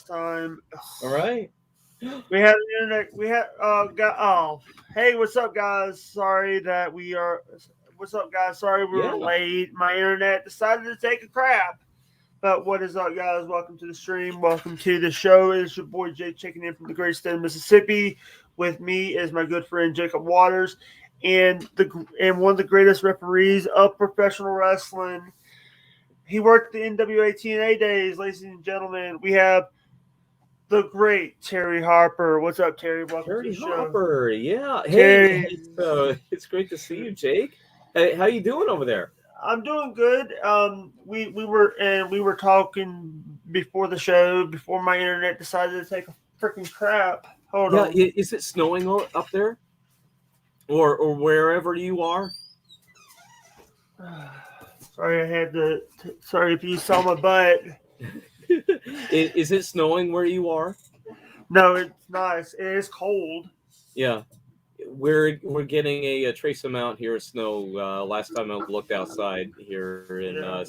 last time. All right. We had the internet. We had got hey, what's up, guys? Sorry that we are. What's up, guys? Sorry we were Yeah. late. My internet decided to take a crap. But what is up, guys? Welcome to the stream. Welcome to the show. It's your boy Jay checking in from the great state of Mississippi. With me is my good friend Jacob Waters, and one of the greatest referees of professional wrestling. He worked the NWA TNA days, ladies and gentlemen. We have the great Terry Harper. What's up, Terry? Welcome to the Terry show. Hopper. Yeah. Hey, Terry, it's great to see you, Jake. Hey, how you doing over there? I'm doing good. We were talking before the show, before my internet decided to take a freaking crap. Hold Yeah. on. Is it snowing up there, or wherever you are? Sorry, I had to. Sorry if you saw my butt. Is it snowing where you are? No, it's nice. It is cold. Yeah. We're getting a trace amount here of snow. Last time I looked outside here in Yeah.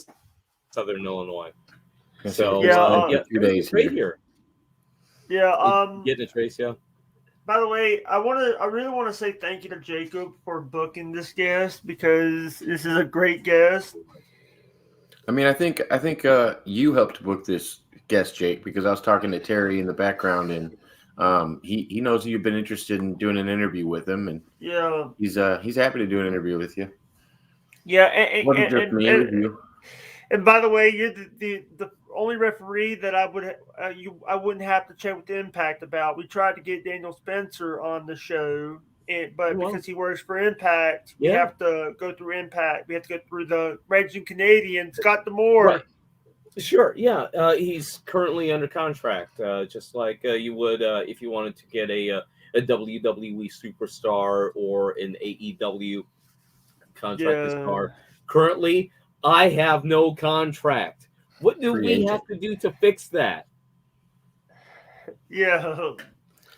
southern Illinois. It's So Yeah. snowing yeah, for 2 everything's days great here. here. Yeah. Getting a trace, yeah. By the way, I really want to say thank you to Jacob for booking this guest because this is a great guest. I mean, I think you helped book this guest, Jake, because I was talking to Terry in the background, and he knows you've been interested in doing an interview with him, and Yeah. he's happy to do an interview with you. Yeah. It wasn't just me, it was you. And by the way, you're the only referee that I wouldn't have to check with Impact about. We tried to get Daniel Spencer on the show, but Well, because he works for Impact, we yeah. have to go through Impact. We have to go through the Raging Canadian, Scott D'Amore. Right. Sure, yeah. He's currently under contract, just like you would if you wanted to get a WWE superstar or an AEW contracted Yeah, star. Currently, I have no contract. What do Free we agent. have to do to fix that? yeah,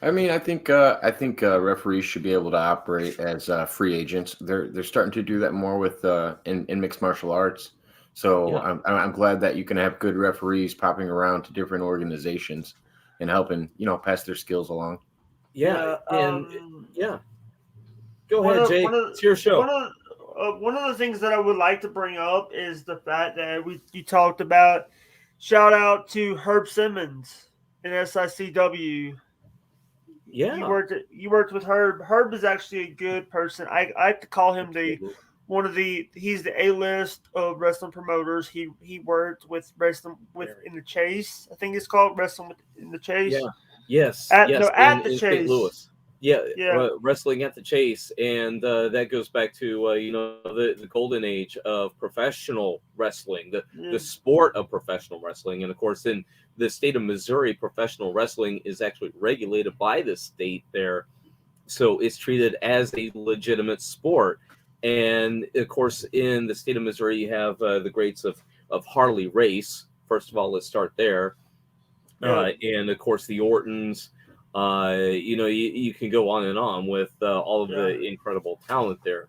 I mean, I think referees should be able to operate as free agents. They're starting to do that more with in mixed martial arts. So Yeah, I'm glad that you can have good referees popping around to different organizations and helping pass their skills along. yeah, yeah. and yeah. Go One ahead, of Jake. one of It's your show. one of one of the things that I would like to bring up is the fact that you talked about. Shout out to Herb Simmons in SICW. Yeah, You worked with Herb. Herb is actually a good person. I like to call him the absolutely. one of the he's the A list of wrestling promoters. He worked with wrestling with Very. in the Chase. I think it's called wrestling with in the Yeah. Chase. Yes. At Yes. no at the In St. Chase. Louis. Yeah. Yeah, Wrestling at the Chase, and that goes back to the golden age of professional wrestling, the yeah, sport of professional wrestling, and of course in the state of Missouri, professional wrestling is actually regulated by the state there, so it's treated as a legitimate sport. And of course, in the state of Missouri, you have the greats of Harley Race. First of all, let's start there, yeah, and of course the Ortons. You can go on and on with all of yeah, the incredible talent there.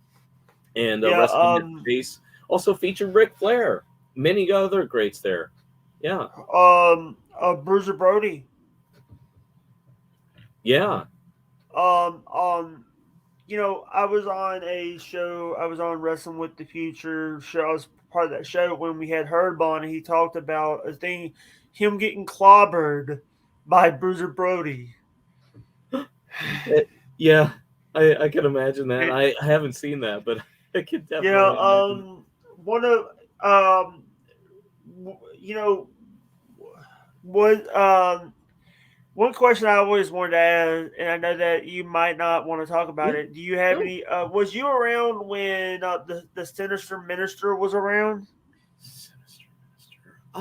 And yeah. Wrestling at the Chase also featured Ric Flair, many other greats there. Yeah, Bruiser Brody. yeah, Um, um, I was on a show. I was on Wrestling with the Future show. I was part of that show when we had Herb on, and he talked about a thing, him getting clobbered by Bruiser Brody. yeah. I can imagine that. It, I haven't seen that, but I can yeah. definitely imagine it. One of you know, what one question I always wanted to ask, and I know that you might not want to talk about Yeah, it. Do you have no. any? Was you around when the Sinister Minister was around? Sinister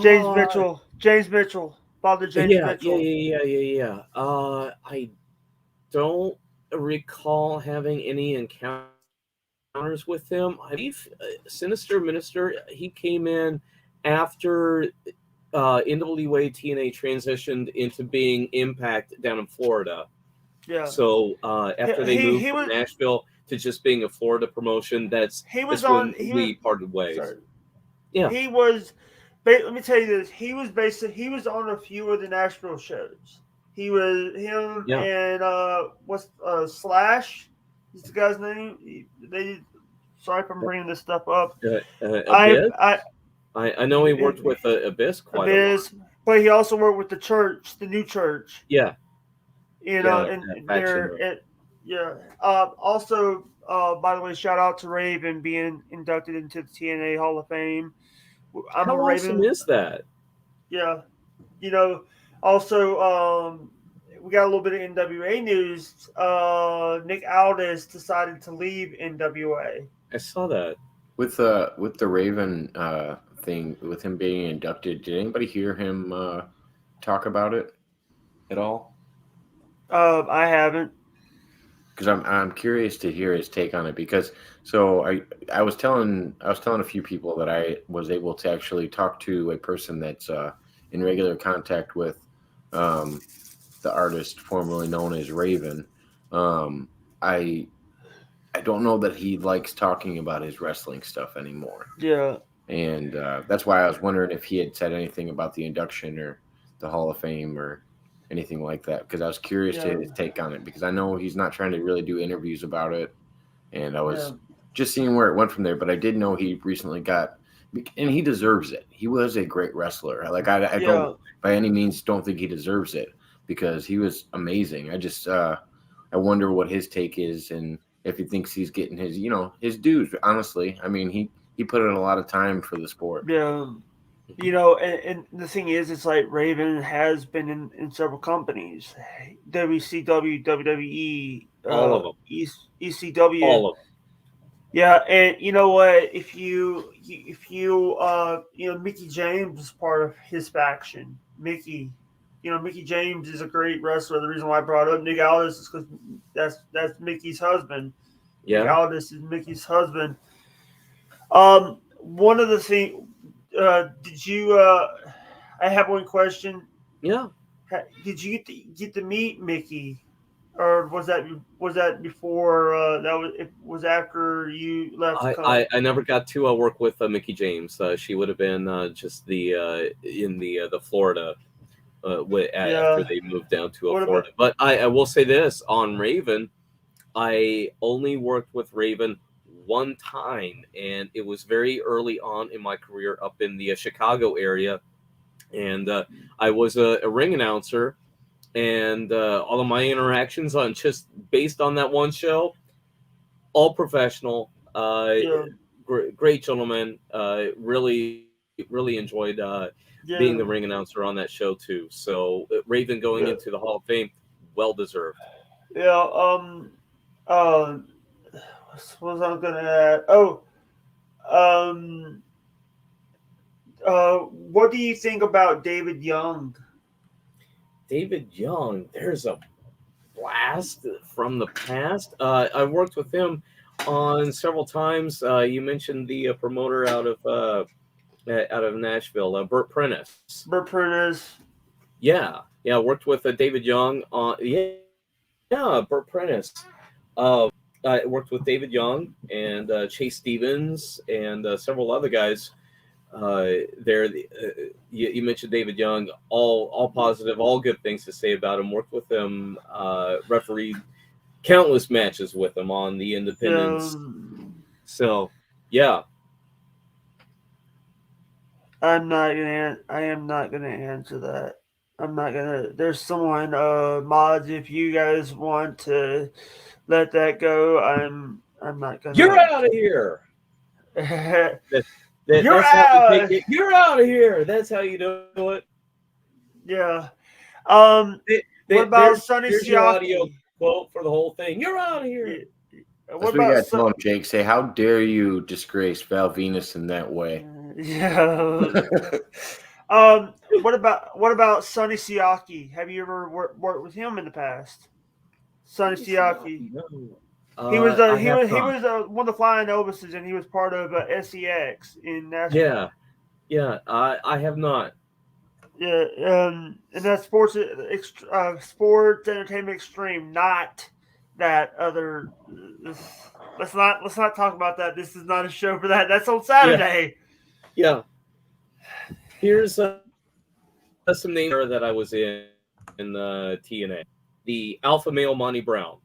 Minister. James Mitchell, Father James Mitchell. Yeah. I don't recall having any encounters with him. I believe Sinister Minister, he came in after NWA TNA transitioned into being Impact down in Florida. Yeah, So after they moved he from was Nashville to just being a Florida promotion, that's he was that's on when he was we parted ways. sorry Yeah, he was let me tell you this. He was on a few of the Nashville shows. He was him Yeah. and what's Slash? Is the guy's name? Sorry if I'm bringing this stuff up. Abyss? I I know he worked with Abyss quite a lot. Abyss, but he also worked with the church, the new church. Yeah. You Yeah, know, that and faction. yeah. Also, by the way, shout out to Raven being inducted into the TNA Hall of Fame. I'm How a awesome Raven. is that? Yeah, you know. Also, we got a little bit of NWA news. Nick Aldis decided to leave NWA. I saw that. With the Raven thing, with him being inducted, did anybody hear him talk about it at all? I haven't. Because I'm curious to hear his take on it. Because I was telling a few people that I was able to actually talk to a person that's in regular contact with the artist formerly known as Raven. I don't know that he likes talking about his wrestling stuff anymore. Yeah. And that's why I was wondering if he had said anything about the induction or the Hall of Fame or anything like that, because I was curious to his take on it, because I know he's not trying to really do interviews about it, and I was just seeing where it went from there. But I did know he recently got, and he deserves it. He was a great wrestler. Like I don't by any means don't think he deserves it, because he was amazing. I just I wonder what his take is, and if he thinks he's getting his his dues. Honestly, I mean he put in a lot of time for the sport. Yeah. You know, and the thing is, it's like Raven has been in several companies, WCW, WWE, all of them, ECW, all of them. Yeah, and you know what? If you Mickey James is part of his faction. Mickey James is a great wrestler. The reason why I brought up Nick Aldis is because that's Mickey's husband. Yeah, Nick Aldis is Mickey's husband. One of the things. Did you? I have one question. Yeah. Did you get to meet Mickey, or was that before? It was after you left. I never got to work with Mickey James. She would have been just in the Florida after they moved down to Florida. But I will say this on Raven, I only worked with Raven one time, and it was very early on in my career up in the Chicago area, and I was a ring announcer, and all of my interactions on just based on that one show, all professional, great gentleman, really enjoyed being the ring announcer on that show too. So Raven going into the Hall of Fame, well deserved. What was I going to add? What do you think about David Young? David Young, there's a blast from the past. I worked with him on several times. You mentioned the promoter out of Nashville, Burt Prentice. Burt Prentice. Yeah, worked with David Young on Burt Prentice. I worked with David Young and Chase Stevens and several other guys there. You mentioned David Young, all positive, all good things to say about him. Worked with him, refereed countless matches with him on the independents. So, yeah. I am not gonna answer that. I'm not gonna. There's someone, mods. If you guys want to let that go, I'm not gonna. You're out of here. You're out. You're out of here. That's how you do it. Yeah. What about Sonny Siaki? Your audio Siaki? quote for the whole thing. You're out of here. What about you tell him, Jake? Say, how dare you disgrace Val Venus in that way? Yeah. What about Sonny Siaki? Have you ever worked with him in the past? Sonny Siaki. No. He was one of the Flying Elvises, and he was part of SEX in Nashville. Yeah. I have not. Yeah, and that's Sports Entertainment Extreme, not that other. Let's not talk about that. This is not a show for that. That's on Saturday. Yeah. Here's some names that I was in the TNA. The Alpha Male Monty Brown.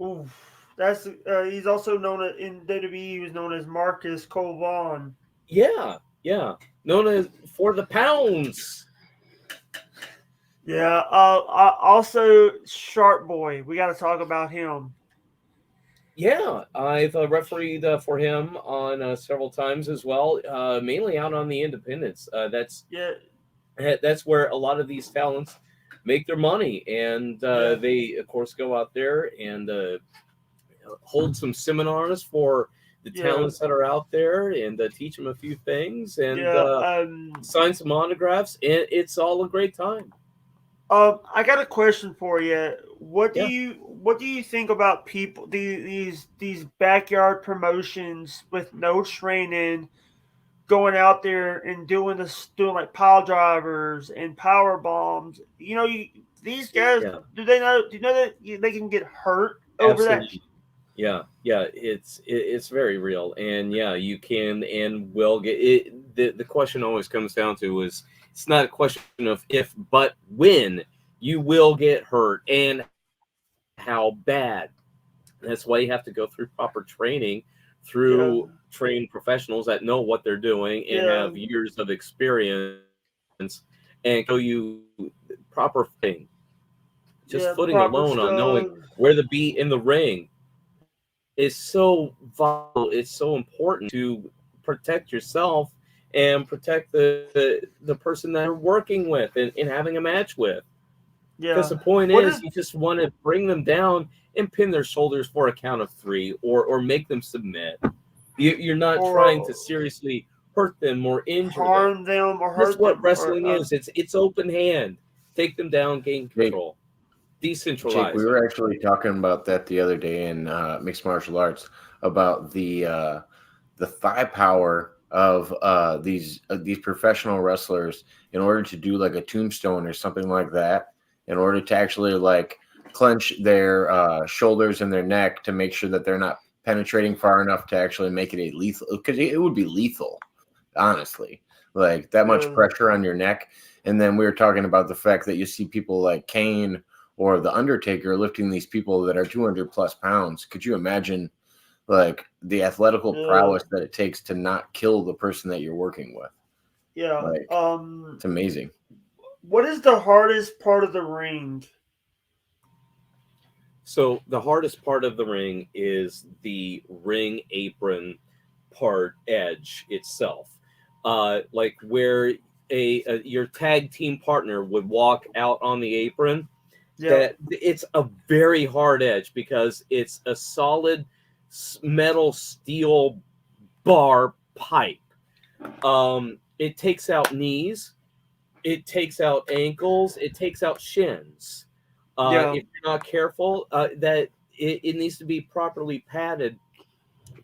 Oof. That's he's also known in WWE. He was known as Marcus Cole Vaughn. Yeah. Known as for the pounds. Yeah. Also Sharp Boy. We got to talk about him. Yeah, I've refereed for him on several times as well, mainly out on the independents. That's where a lot of these talents make their money, and they, of course, go out there and hold some seminars for the talents that are out there and teach them a few things and sign some autographs, and it's all a great time. I got a question for you. What do you think about people these backyard promotions with no training, going out there and doing like pile drivers and power bombs? These guys, do you know that they can get hurt over that? Yeah, it's very real, and you can and will get it. The question always comes down to is it's not a question of if, but when you will get hurt and how bad. That's why you have to go through proper training through trained professionals that know what they're doing and have years of experience and show you proper thing. Just footing alone on knowing where to be in the ring is so vital. It's so important to protect yourself and protect the person that you're working with and having a match with. Because the point is, you just want to bring them down and pin their shoulders for a count of 3 or make them submit. You're not trying to seriously hurt them or injure harm them or hurt That's what wrestling is. It's open hand. Take them down, gain control. Decentralized. Jake, we were actually talking about that the other day in mixed martial arts about the thigh power of these professional wrestlers in order to do like a tombstone or something like that, in order to actually like clench their shoulders and their neck to make sure that they're not penetrating far enough to actually make it a lethal, because it would be lethal, honestly, like that much pressure on your neck. And then we were talking about the fact that you see people like Kane or The Undertaker lifting these people that are 200 plus pounds. Could you imagine like the athletical prowess that it takes to not kill the person that you're working with? Yeah. Like, it's amazing. What is the hardest part of the ring? So the hardest part of the ring is the ring apron part edge itself. Like where your tag team partner would walk out on the apron. That it's a very hard edge because it's a solid metal steel bar pipe. It takes out knees, it takes out ankles, it takes out shins. If you're not careful, that it needs to be properly padded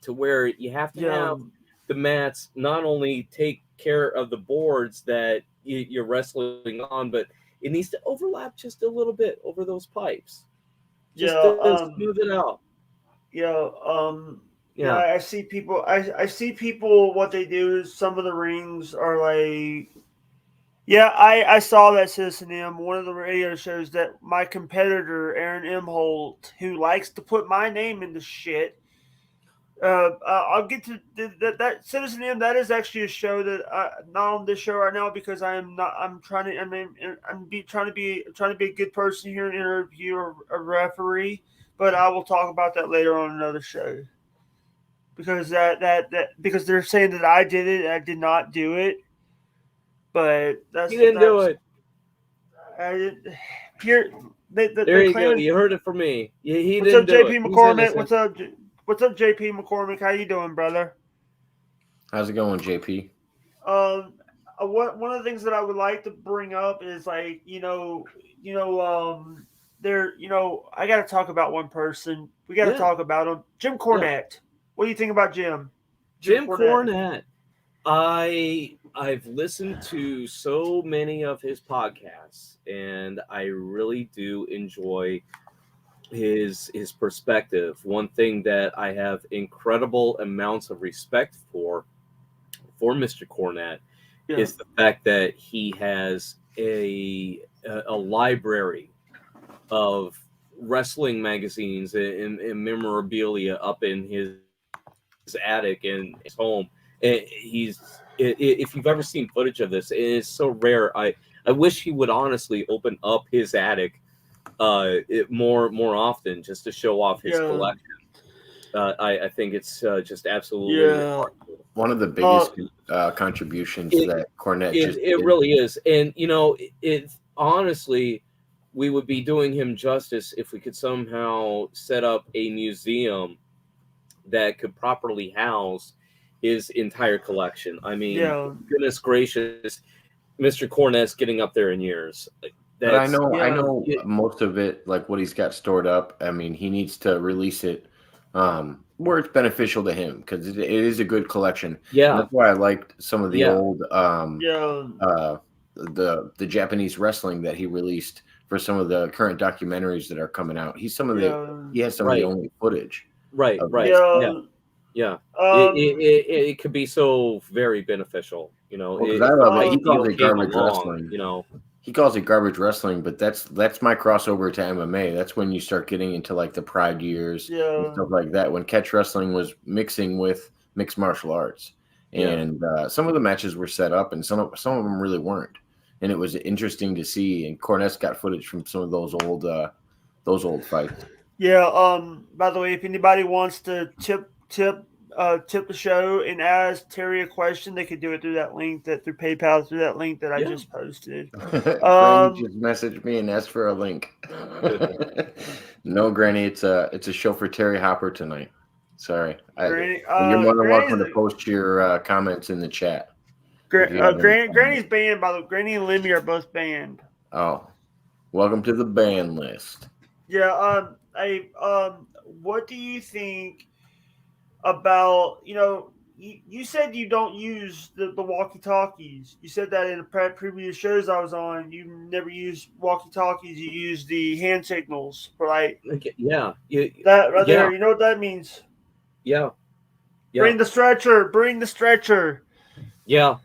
to where you have to have the mats not only take care of the boards that you're wrestling on, but it needs to overlap just a little bit over those pipes. Just to smooth it out. I see people. I see people. What they do is some of the rings are like. I saw that Citizen M, one of the radio shows that my competitor Aaron M. Holt, who likes to put my name into shit. I'll get to that Citizen M. That is actually a show that not on this show right now because I'm trying to be a good person here and interview a referee, but I will talk about that later on another show. Because because they're saying that I did it, I did not do it, but you didn't do it. I did. Here, there you go. You heard it from me. He what's didn't up, do JP it. McCormick? What's up, JP McCormick? How you doing, brother? How's it going, JP? One of the things that I would like to bring up is like I got to talk about one person. We got to talk about him, Jim Cornette. Yeah. What do you think about Jim? Jim Cornette. I've listened to so many of his podcasts, and I really do enjoy his perspective. One thing that I have incredible amounts of respect for Mr. Cornette Yeah. is the fact that he has a library of wrestling magazines and memorabilia up in his attic in his home. And if you've ever seen footage of this, it is so rare. I wish he would honestly open up his attic more often just to show off his Yeah. collection. I think it's just absolutely Yeah. remarkable. One of the biggest contributions that Cornette just It did. really is. And, it honestly, we would be doing him justice if we could somehow set up a museum that could properly house his entire collection. I mean, Yeah. goodness gracious, Mr. Cornette's getting up there in years. But I That's know most of it, like what he's got stored up. I mean, he needs to release it where it's beneficial to him because it is a good collection. yeah, And that's why I liked some of the Yeah. old Yeah. the Japanese wrestling that he released for some of the current documentaries that are coming out. He has some of Right. the only footage. right, of right, Yeah. yeah. Um, It could be so very beneficial, Well, 'cause I love it. He calls Steel it came garbage along, wrestling. He calls it garbage wrestling, but that's my crossover to MMA. That's when you start getting into like the Pride years and yeah. stuff like that. When catch wrestling was mixing with mixed martial arts, Yeah. and some of the matches were set up, and some of them really weren't. And it was interesting to see. And Cornette's got footage from some of those old fights. Yeah. By the way, if anybody wants to tip the show and ask Terry a question, they could do it through that link through PayPal through that link that I Yeah. just posted. Granny just messaged me and asked for a link. No, Granny, it's a show for Terry Hopper tonight. Sorry, Granny, you're more than welcome to Granny's- post your comments in the chat. if you have any Granny's banned by the Granny and Lemmy are both banned. Oh, welcome to the ban list. Yeah. What do you think about you said you don't use the walkie talkies. You said that in the previous shows I was on. You never use walkie talkies. You use the hand signals for like Yeah. that right Yeah. there. You know what that means? Yeah. Bring the stretcher. Bring the stretcher. Yeah.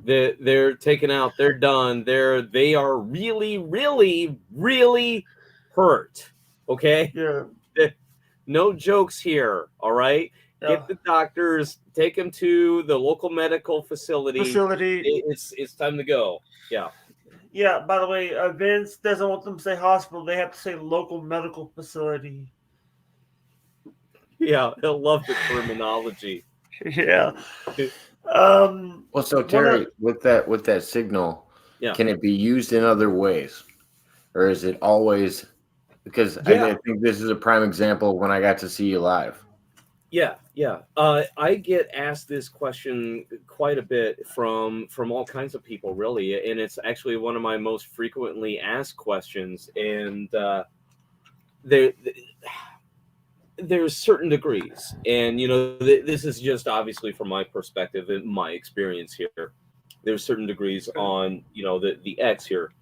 They're taken out. They're done. They are really, really, really hurt. Okay. Yeah. No jokes here. All right. Yeah. Get the doctors. Take them to the local medical facility. It's time to go. Yeah. Yeah. By the way, Vince doesn't want them to say hospital. They have to say local medical facility. Yeah. He'll love the terminology. Yeah. Well, so Terry, with that signal, Yeah. can it be used in other ways, or is it always? Because I think this is a prime example when I got to see you live. Yeah. I get asked this question quite a bit from all kinds of people, really, and it's actually one of my most frequently asked questions. And there's certain degrees, and this is just obviously from my perspective and my experience here. There's certain degrees on the X here.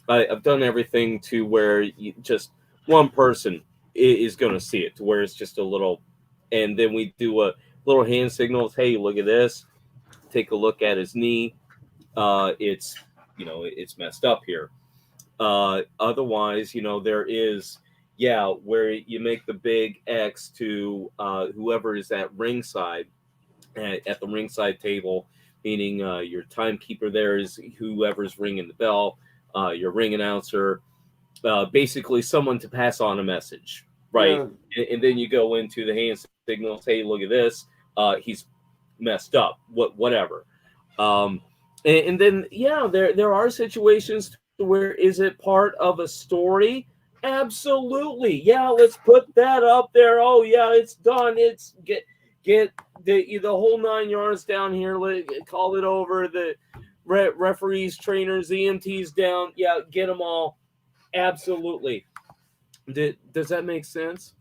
I've done everything to where just one person is going to see it, to where it's just a little. And then we do a little hand signals. Hey, look at this. Take a look at his knee. It's messed up here. Otherwise, there is, where you make the big X to whoever is at ringside, at the ringside table, meaning your timekeeper there is whoever's ringing the bell, your ring announcer, basically someone to pass on a message. Right. Yeah. And then you go into the hand signals. Hey, look at this. He's messed up. Whatever. And then, there are situations where is it part of a story? Absolutely. Yeah, let's put that up there. Oh, yeah, it's done. It's get the whole 9 yards down here. Call it over. The referees, trainers, EMTs down. Yeah, get them all. Absolutely. Does that make sense?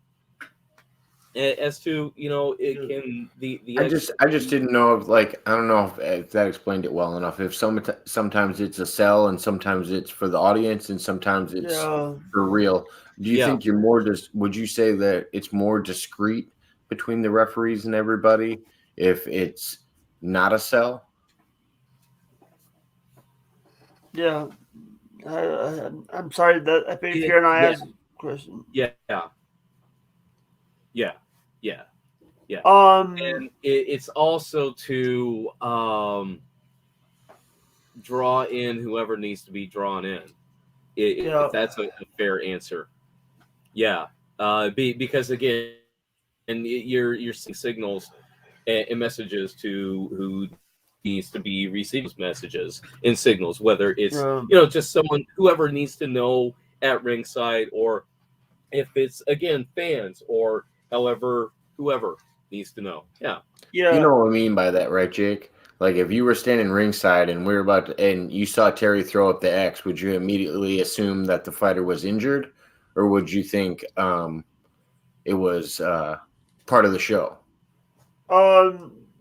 As to it can the I just didn't know if I don't know if that explained it well enough. If sometimes it's a sell and sometimes it's for the audience and sometimes it's for real. Do you think you're more would you say that it's more discreet between the referees and everybody if it's not a sell? Yeah. I'm sorry that I think here and I Yeah. asked a question. Yeah, yeah, yeah, yeah. And it's also to draw in whoever needs to be drawn in, Yeah. if that's a fair answer. Yeah, because again, you're sending signals and messages to who needs to be receiving those messages and signals, whether it's just someone, whoever needs to know at ringside, or if it's again fans, or however whoever needs to know. Yeah. You know what I mean by that, right, Jake? Like if you were standing ringside and we were about to, and you saw Terry throw up the X, would you immediately assume that the fighter was injured, or would you think it was part of the show?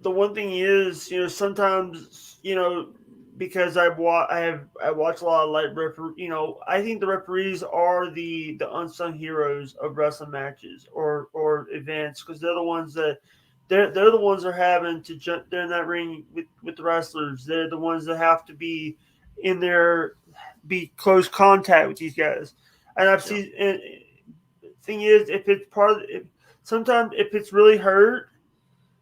The one thing is, sometimes, because I watch a lot of I think the referees are the unsung heroes of wrestling matches or events, because they're the ones that they're the ones that are having to jump there in that ring with the wrestlers. They're the ones that have to be in there, be close contact with these guys. And I've seen. And thing is, if it's sometimes if it's really hurt.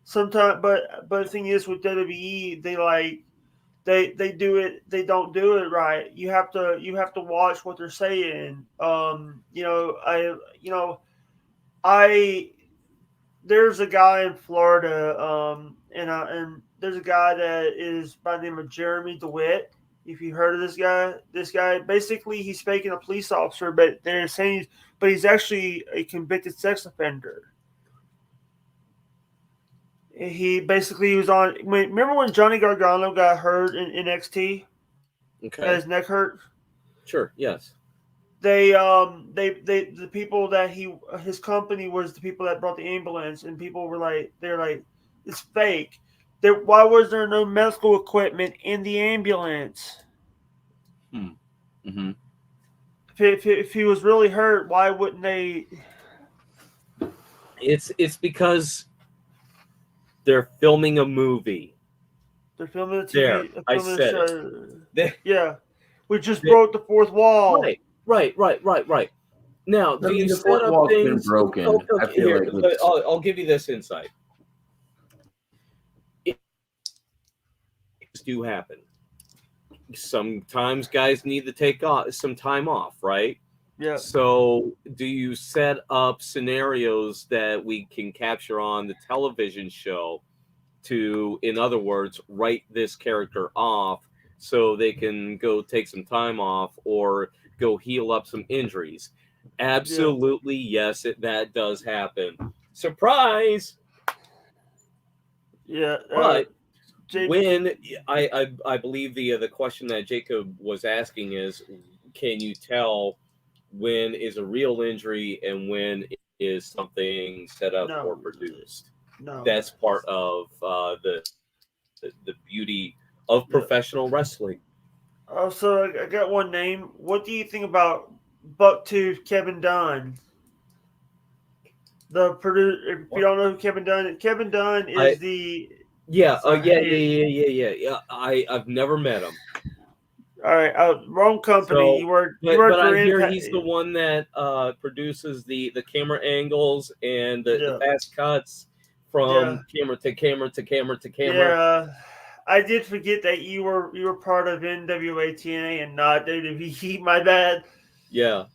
Sometimes, but the thing is with WWE, they do it. They don't do it right. You have to watch what they're saying. I there's a guy in Florida, and there's a guy that is by the name of Jeremy DeWitt. If you heard of this guy basically he's faking a police officer, but they're saying, but he's actually a convicted sex offender. He basically was on. Remember when Johnny Gargano got hurt in NXT? Okay. Got his neck hurt. Sure. Yes. The people that his company was the people that brought the ambulance, and people were like, they're like, it's fake. Why was there no medical equipment in the ambulance? Mm-hmm. If he was really hurt, why wouldn't they? It's because they're filming a movie. They're filming a TV. There, I said it. Yeah, we just broke the fourth wall. Right. Now, do you set up things? Broken. Okay, I feel here, like I'll give you this insight. Do happen. Sometimes guys need to take some time off, right? Yeah. So, do you set up scenarios that we can capture on the television show to, in other words, write this character off so they can go take some time off or go heal up some injuries? Absolutely, yes, that does happen. Surprise! Yeah, but when I believe the question that Jacob was asking is, can you tell when is a real injury and when is something set up or produced? No, that's part of the beauty of professional wrestling. Oh, so I got one name. What do you think about Bucktooth Kevin Dunn? The producer. If you don't know who Kevin Dunn is the. Yeah. I've never met him. All right, wrong company. So, you work but I hear he's the one that produces the camera angles and the fast cuts from camera to camera to camera to camera. Yeah, I did forget that you were part of NWA TNA and not WWE. My bad. Yeah.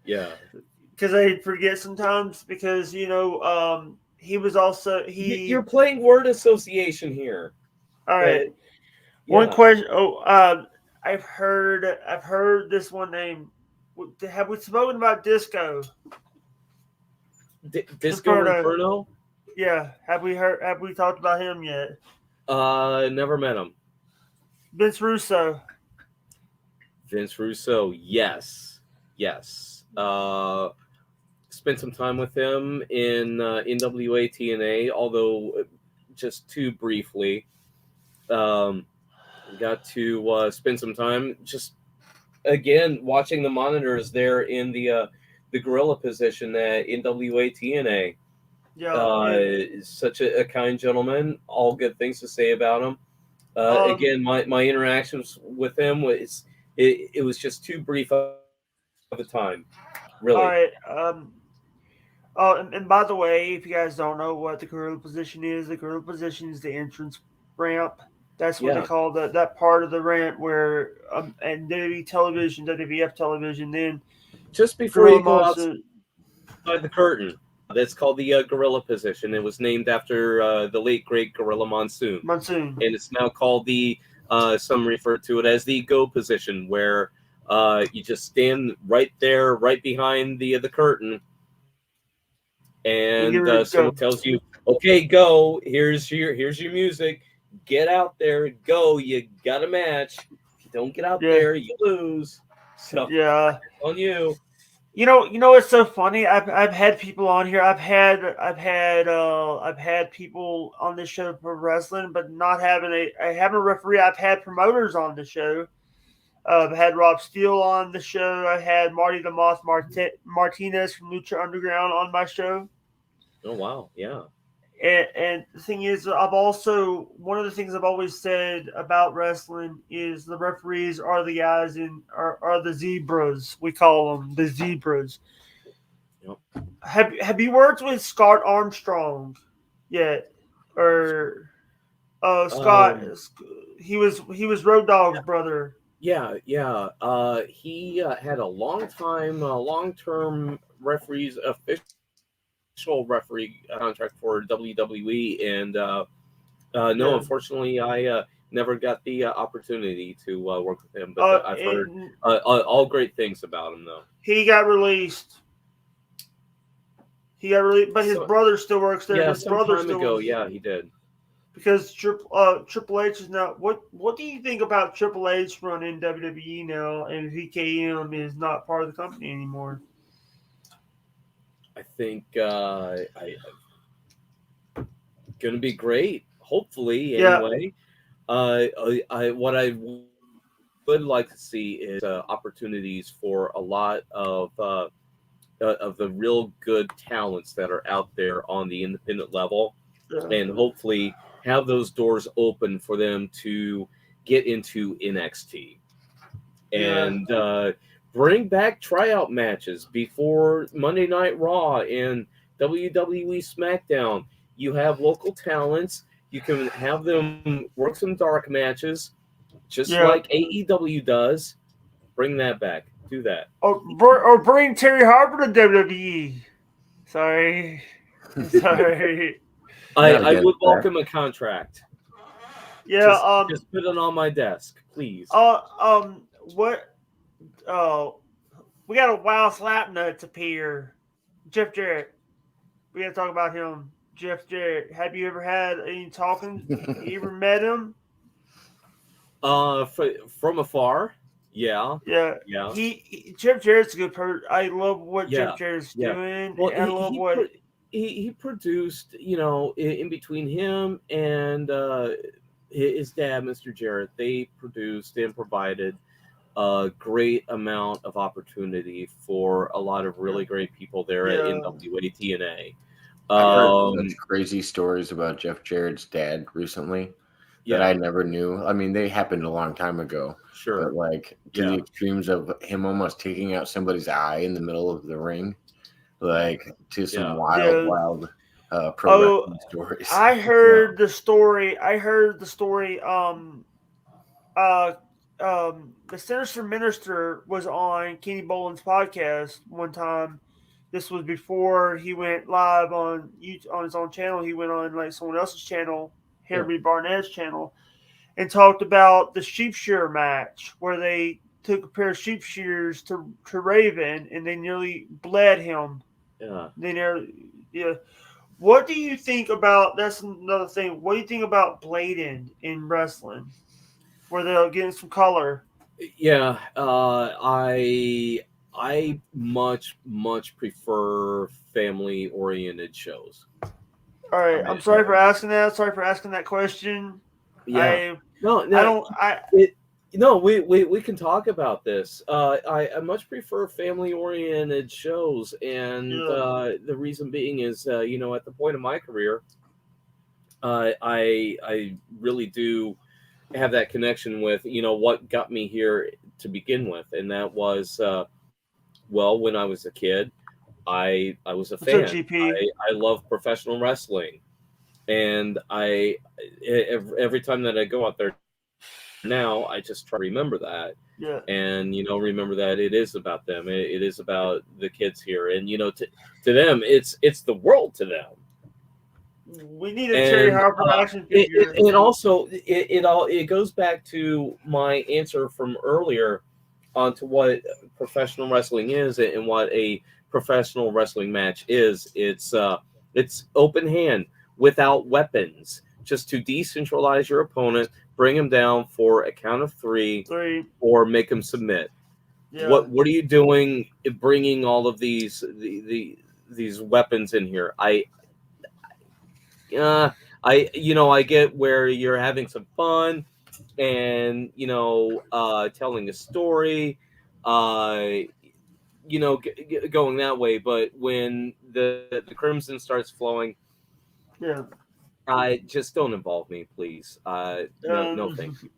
Because I forget sometimes because he was also You're playing word association here. All right. One question. I've heard this one name. Have we spoken about Disco? Disco Inferno? Yeah. Have we talked about him yet? Never met him. Vince Russo. Yes. Spent some time with him in NWA TNA, although just too briefly. Got to spend some time just again watching the monitors there in the gorilla position at NWA TNA. Such a kind gentleman. All good things to say about him. Again, my interactions with him was it was just too brief of a time, really. All right. Oh, and by the way, if you guys don't know what the gorilla position is, the gorilla position is the entrance ramp. That's what they Yeah, call that part of the ramp where and WWE television, WWF television, then just before Gorilla you go outside Monsoon. the curtain. That's called the gorilla position. It was named after the late great Gorilla Monsoon, Monsoon. and it's now called the some refer to it as the go position, where you just stand right there, right behind the curtain, You and get ready to someone go. tells you, "Okay, go. Here's your music. Get out there. Go. You got a match. If you don't get out Yeah, there, you lose. So yeah. on you." It's so funny. I've had people on here. I've had people on this show for wrestling, but not having I haven't a referee. I've had promoters on the show. I've had Rob Steele on the show. I had Marty the Moth Martinez from Lucha Underground on my show. Oh wow, yeah. And the thing is, one of the things I've always said about wrestling is the referees are the guys are the zebras. We call them the zebras. Yep. Have you worked with Scott Armstrong yet? Or Scott? He was Road Dogg's brother. Yeah, yeah. He had a long-term referees official referee contract for WWE, and no, Yeah. unfortunately, I never got the opportunity to work with him. But I've heard And all great things about him, though. he got released. But his So brother still works there. yeah, His some brother time still ago, works yeah, he did. because Triple H is now. What do you think about Triple H running WWE now, and VKM is not part of the company anymore? I think gonna be great. Hopefully, Yeah, anyway. What I would like to see is opportunities for a lot of the real good talents that are out there on the independent level, yeah, and hopefully have those doors open for them to get into NXT yeah. and bring back tryout matches before Monday Night Raw and WWE SmackDown. You have local talents. You can have them work some dark matches, just Yeah. like AEW does. Bring that back. Do that. Or bring Terry Harper to WWE. Sorry, sorry. Not I against would that. welcome a contract. Yeah. Just put it on my desk, please. What? Oh, we got a wild slap nuts appear. Jeff Jarrett. We got to talk about him. Jeff Jarrett. Have you ever had any talking? You ever met him? From afar, yeah, Yeah. yeah, Jeff Jarrett's a good person. I love what Jeff yeah, Jarrett's yeah. doing. Well, I love what. he produced, in between him and his dad, Mr. Jarrett, they produced and provided a great amount of opportunity for a lot of really great people there at Yeah. NWA TNA. I've heard such crazy stories about Jeff Jarrett's dad recently that Yeah, I never knew. I mean, they happened a long time ago, sure. but like to Yeah, the extremes of him almost taking out somebody's eye in the middle of the ring, like to some yeah, wild pro Oh, wrestling stories. I yeah, heard the story. Uh, the Sinister Minister was on Kenny Boland's podcast one time. This was before he went live on his own channel. He went on like someone else's channel, yeah, Harry Barnett's channel, and talked about the sheep shearer match where they took a pair of sheep shears to Raven and they nearly bled him. yeah. They nearly, yeah. What do you think about? That's another thing. What do you think about blading in wrestling, where they're getting some color? Yeah, I much prefer family oriented shows. All I right, mean, I'm sorry for asking that. Sorry for asking that question. yeah, I no, I no, don't I it, no, we can talk about this. I much prefer family oriented shows, and yeah the reason being is, at the point of my career, I really do have that connection with what got me here to begin with, and that was when I was a kid, I was a What's up, fan. GP? I love professional wrestling, and every time that I go out there now, I just try to remember that. Yeah. And remember that it is about them. It is about the kids here, and to them, it's the world to them. We need a Terry Harper action figure. And also, it goes back to my answer from earlier onto what professional wrestling is and what a professional wrestling match is. It's open hand without weapons, just to decentralize your opponent, bring him down for a count of three, or make him submit. Yeah. What are you doing bringing all of these weapons in here? I get where you're having some fun and telling a story, going that way. But when the crimson starts flowing, yeah, just don't involve me, please. No, thank you.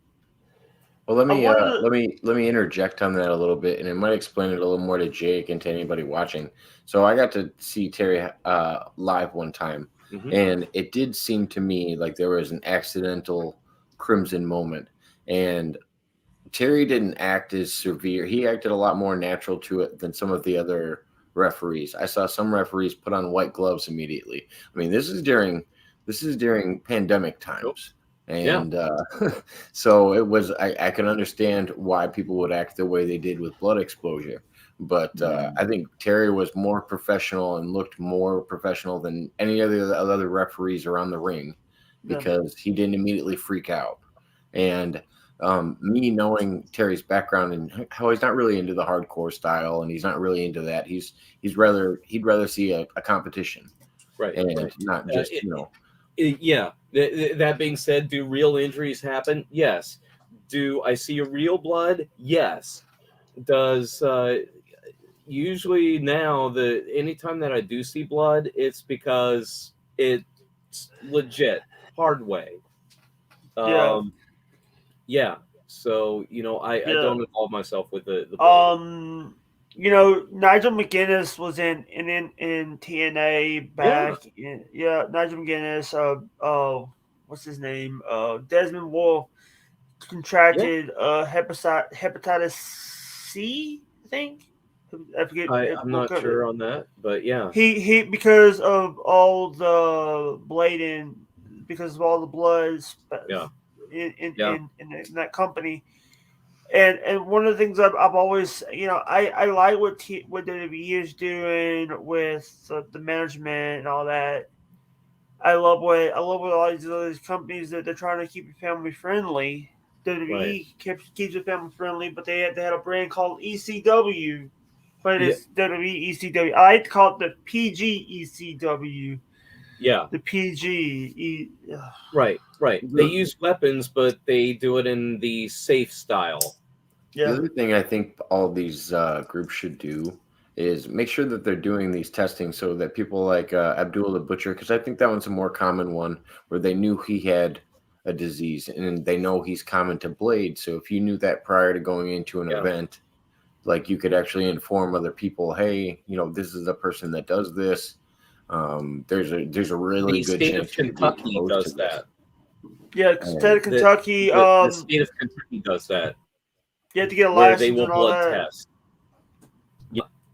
Well, let me interject on that a little bit, and it might explain it a little more to Jake and to anybody watching. So I got to see Terry live one time, and it did seem to me like there was an accidental crimson moment, and Terry didn't act as severe. He acted a lot more natural to it than some of the other referees. I saw some referees put on white gloves immediately. I mean, this is during pandemic times. And so it was, I can understand why people would act the way they did with blood exposure. But I think Terry was more professional and looked more professional than any of the other referees around the ring because he didn't immediately freak out. And me knowing Terry's background and how he's not really into the hardcore style and he's not really into that. He'd rather see a competition. Right. And not just, Yeah. That being said, do real injuries happen? Yes. Do I see a real blood? Yes. Does usually now anytime that I do see blood, it's because it's legit, hard way. Yeah. So I don't involve myself with the blood. Nigel McGuinness was in TNA back. Nigel McGuinness. What's his name? Desmond Wolf contracted hepatitis C, I think. I forget. I'm not sure on that, but yeah. He because of all the blading, because of all the blood. In that company. And one of the things I've always, I like what WWE is doing with the management and all that. I love what a lot of these companies that they're trying to keep it family friendly. WWE keeps it family friendly, but they had a brand called ECW, but it's WWE ECW. I like to call it the PG ECW. Yeah, the PG. Right. They use weapons, but they do it in the safe style. Yeah. The other thing I think all these groups should do is make sure that they're doing these testing so that people like Abdul the Butcher, because I think that one's a more common one where they knew he had a disease and they know he's common to Blade. So if you knew that prior to going into an event, like you could actually inform other people, hey, this is a person that does this. There's a really good chance Kentucky does that. Yeah, state of Kentucky. The state of Kentucky does that. You have to get a license. They will blood test.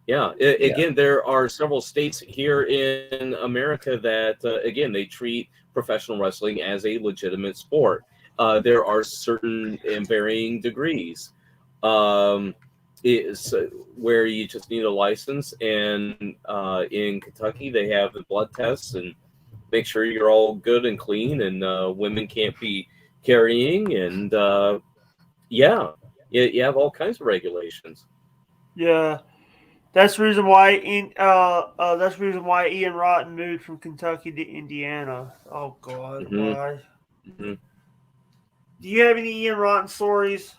Yeah. Again, there are several states here in America that again they treat professional wrestling as a legitimate sport. There are certain and varying degrees. Is where you just need a license, and in Kentucky they have the blood tests and make sure you're all good and clean, and women can't be carrying, and you have all kinds of regulations. Yeah, that's the reason why Ian Rotten moved from Kentucky to Indiana. Oh God, why? Mm-hmm. Do you have any Ian Rotten stories?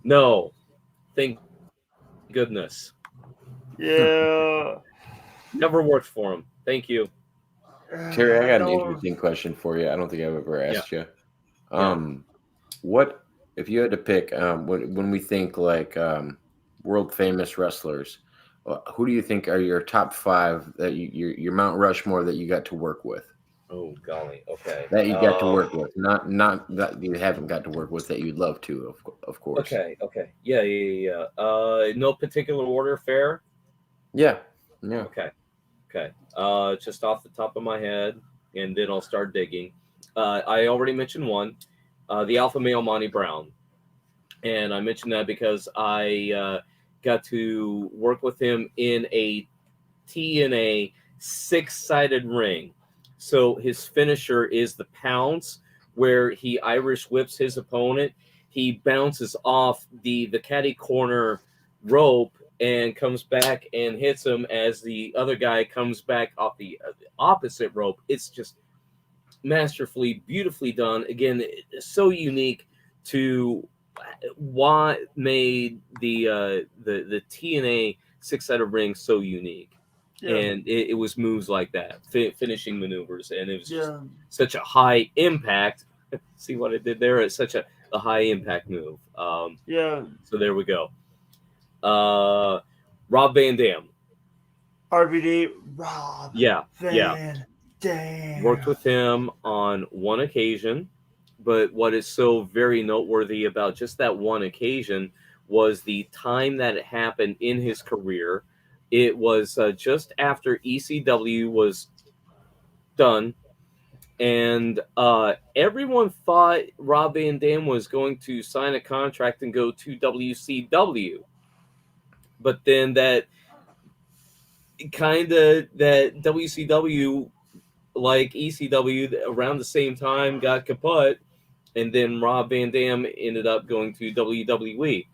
No. Thank goodness. Yeah. Never worked for him. Thank you. Terry, I got an interesting question for you. I don't think I've ever asked you. What if you had to pick, when we think like world famous wrestlers, who do you think are your top 5 that your Mount Rushmore that you got to work with? Oh golly, okay. That you got to work with, not that you haven't got to work with that you'd love to, of course. Okay, yeah. No particular order, fair. Yeah. Okay. Just off the top of my head, and then I'll start digging. I already mentioned one, the Alpha Male Monty Brown, and I mentioned that because I got to work with him in a TNA 6-sided ring. So his finisher is the pounce, where he Irish whips his opponent. He bounces off the caddy corner rope and comes back and hits him as the other guy comes back off the opposite rope. It's just masterfully, beautifully done. Again, it's so unique to what made the TNA 6-sided ring so unique. Yeah. And it was moves like that, finishing maneuvers, and it was just Yeah. such a high impact. See what I did there? It's such a high impact move. Yeah. So there we go. Rob Van Dam. RVD. Rob. Yeah. Van Dam. Worked with him on one occasion, but what is so very noteworthy about just that one occasion was the time that it happened in his career. It was just after ECW was done, and everyone thought Rob Van Dam was going to sign a contract and go to WCW. But then that WCW, like ECW, around the same time got kaput, and then Rob Van Dam ended up going to WWE.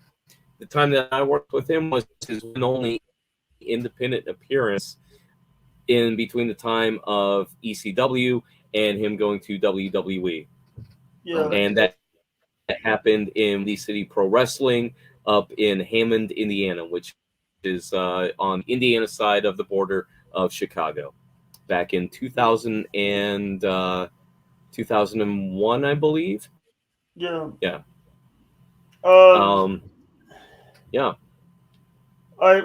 The time that I worked with him was his only independent appearance in between the time of ECW and him going to WWE. Yeah. And that happened in the City Pro Wrestling up in Hammond, Indiana, which is on the Indiana side of the border of Chicago, back in 2001, I believe. Yeah. Yeah. Um. Yeah. I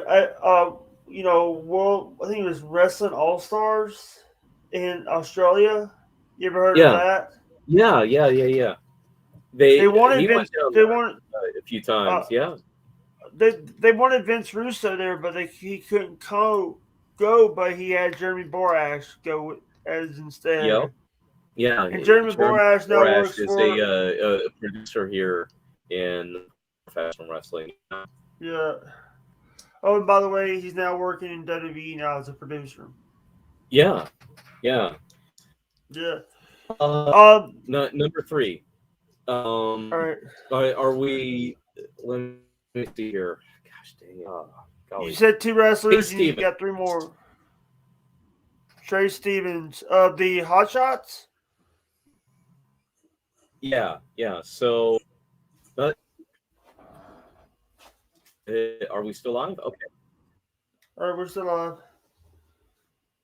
think it was Wrestling All Stars in Australia. You ever heard of that? Yeah. They wanted he Vince. went down They there wanted. a few times. Yeah. They wanted Vince Russo there, but he couldn't go. But he had Jeremy Borash go as instead. Yep. Yeah. And Jeremy Borash now works is for a producer here in professional wrestling. Yeah. Oh, and by the way, he's now working in WWE now as a producer. Yeah. Yeah. Number 3. All right. Are we? Let me see here. Gosh dang. You said 2 wrestlers. Hey, You got 3 more. Trey Stevens of the Hot Shots. Yeah. So, are we still live? Okay. All right, we're still on.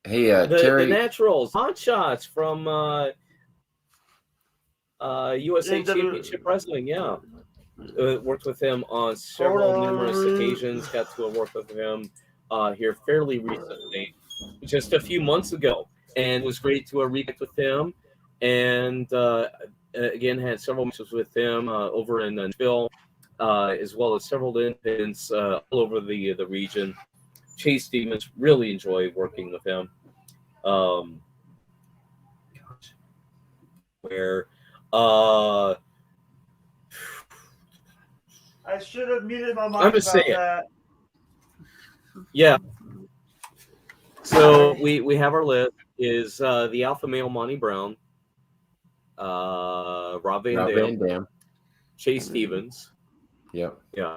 Hey, The Naturals, Hot Shots from USA Championship Wrestling. Yeah. Worked with him on numerous occasions. Got to work with him here fairly recently, just a few months ago, and it was great to reconnect with him. And again, had several matches with him over in Nashville, as well as several independents all over the region. Chase Stevens, really enjoy working with him. I should have muted my mic I'm just about saying. that. Yeah. So we have our list is the Alpha Male Monty Brown, Rob Van Dam, Chase Stevens. Yep. Yeah.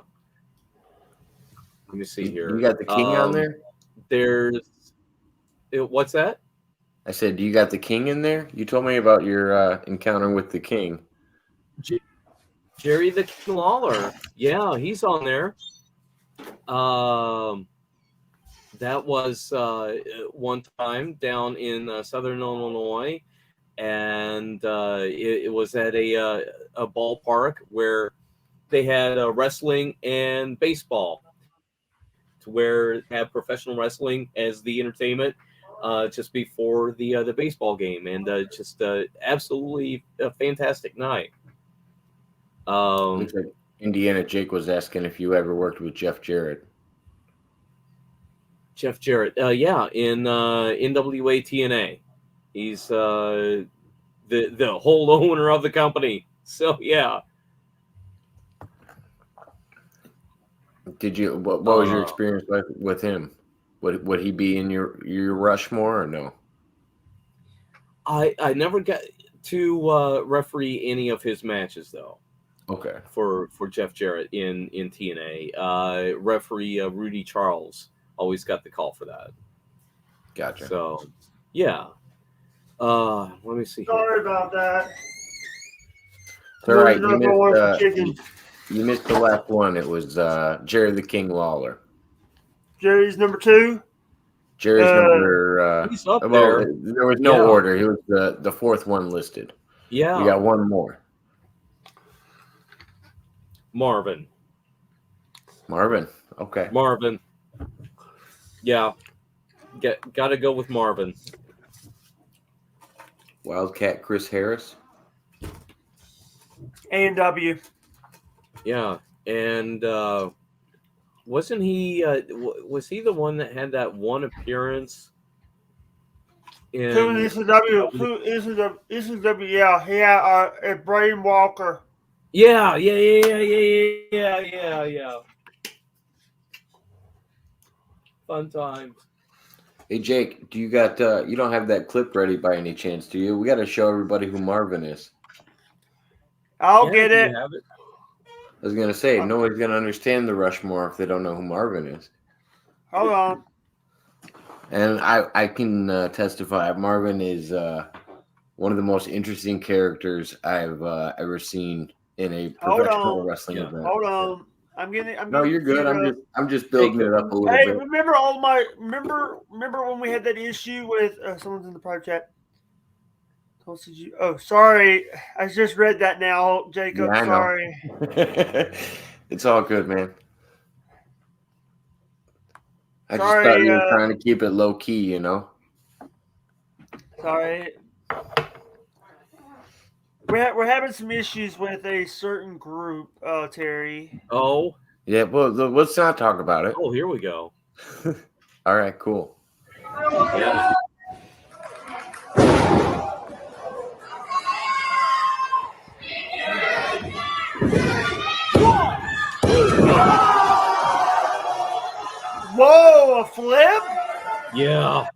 Let me see here. You got the King on there? What's that? I said, do you got the King in there? You told me about your encounter with the King. Jerry the King Lawler. Yeah, he's on there. That was one time down in Southern Illinois, and it was at a ballpark where they had wrestling and baseball, to where they have professional wrestling as the entertainment just before the baseball game, and just absolutely a fantastic night. Looks like Indiana Jake was asking if you ever worked with Jeff Jarrett. Jeff Jarrett, yeah, in NWA TNA, he's the whole owner of the company. So yeah. Did you? What was your experience like with him? Would he be in your Rushmore or no? I never got to referee any of his matches though. Okay. For Jeff Jarrett in TNA, referee Rudy Charles always got the call for that. Gotcha. So yeah. Let me see. Sorry about that. It's all right. You missed the last one. It was Jerry the King Lawler. Jerry's number 2. Jerry's number. He's up there. There was no order. He was the fourth one listed. Yeah. We got one more. Marvin. Okay. Marvin. Yeah. Got to go with Marvin. Wildcat Chris Harris. A&W. Yeah, and wasn't he? Was he the one that had that one appearance? In ECW. Yeah, he had a Brain Walker. Yeah. Fun times. Hey Jake, do you got? You don't have that clip ready by any chance, do you? We got to show everybody who Marvin is. I'll get it. I was gonna say nobody's gonna understand the Rushmore if they don't know who Marvin is. Hold on. And I can testify. Marvin is one of the most interesting characters I've ever seen in a professional wrestling event. Hold on. No, you're good. I'm just building it up a little bit. Remember remember when we had that issue with someone's in the private chat? Oh, sorry. I just read that now, Jacob. Yeah, sorry. It's all good, man. I just thought you were trying to keep it low key, you know? Sorry. We're having some issues with a certain group, Terry. Oh. Yeah, well, let's not talk about it. Oh, here we go. All right, cool. Yeah. Whoa, a flip? Yeah.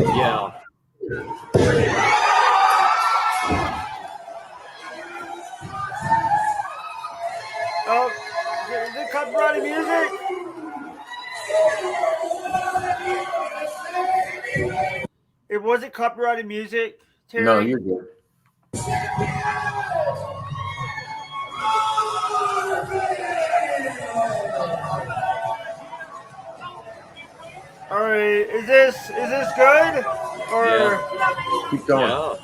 Yeah. Oh, is it copyrighted music? It wasn't copyrighted music, Terry? No, you're good. All right, is this good? Or Keep going. Yeah.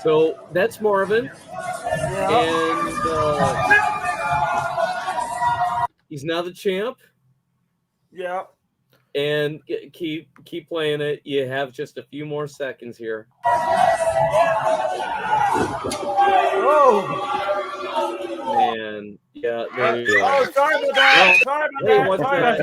So that's Marvin, and he's now the champ. Yeah. And keep playing it. You have just a few more seconds here. Oh man, yeah. There you go. Oh, sorry about that. Sorry about that.